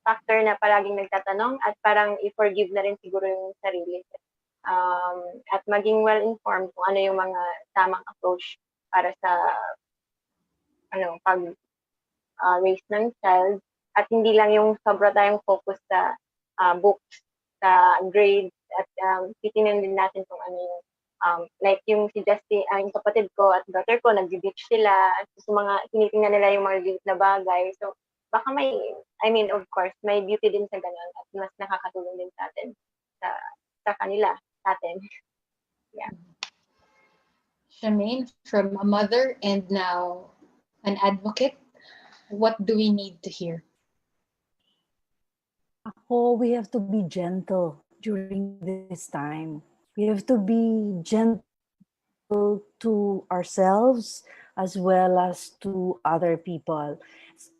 factor na palaging nagtatanong at parang i-forgive na rin siguro yung sarili. At maging well-informed kung ano yung mga tamang approach para sa raise ng child, at hindi lang yung sobra tayong focus sa books, sa grades, at titingnan din natin kung ano yung like yung si Justin, yung kapatid ko at daughter ko, nag-beach sila, so mga tinitingnan nila yung mga liit na bagay. So baka of course, may beauty din sa ganun at mas nakakatulong din sa atin, sa kanila, sa atin. Yeah. Charmaine, from a mother and now an advocate, what do we need to hear? We have to be gentle during this time. We have to be gentle to ourselves as well as to other people.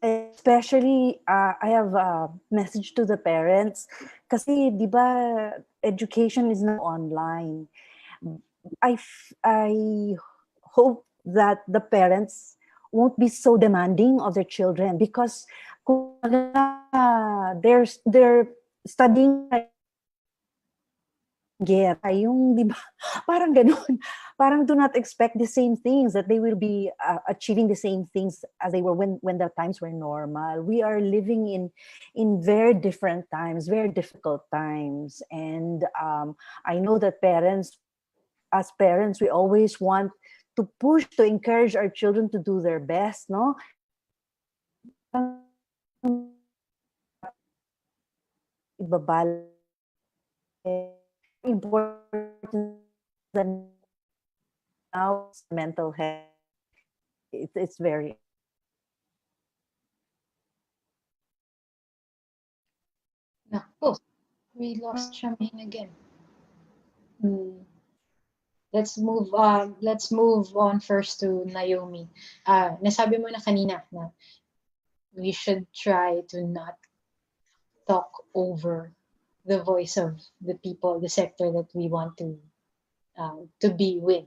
Especially, I have a message to the parents. Kasi, di ba, education is now online. I hope that the parents won't be so demanding of their children, because they're studying yung, di ba? Parang ganun. Parang do not expect the same things, that they will be achieving the same things as they were when the times were normal. We are living in very different times, very difficult times. And I know that as parents, we always want to push, to encourage our children to do their best, no? Important than now, mental health. It's very. Naku, we lost Charmaine again. Let's move on first to Naomi. Nasabi mo na kanina na we should try to not talk over the voice of the people, the sector that we want to be with.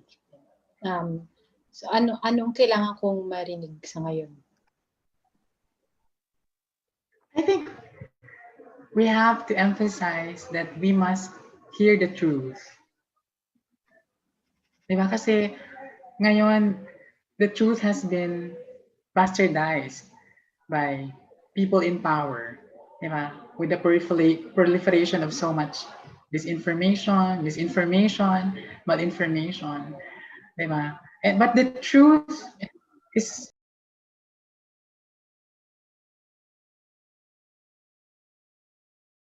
So anong kailangan kong marinig sa ngayon? I think we have to emphasize that we must hear the truth. Diba? Kasi ngayon, the truth has been bastardized by people in power. Diba? With the proliferation of so much disinformation, misinformation, malinformation. Diba? But the truth is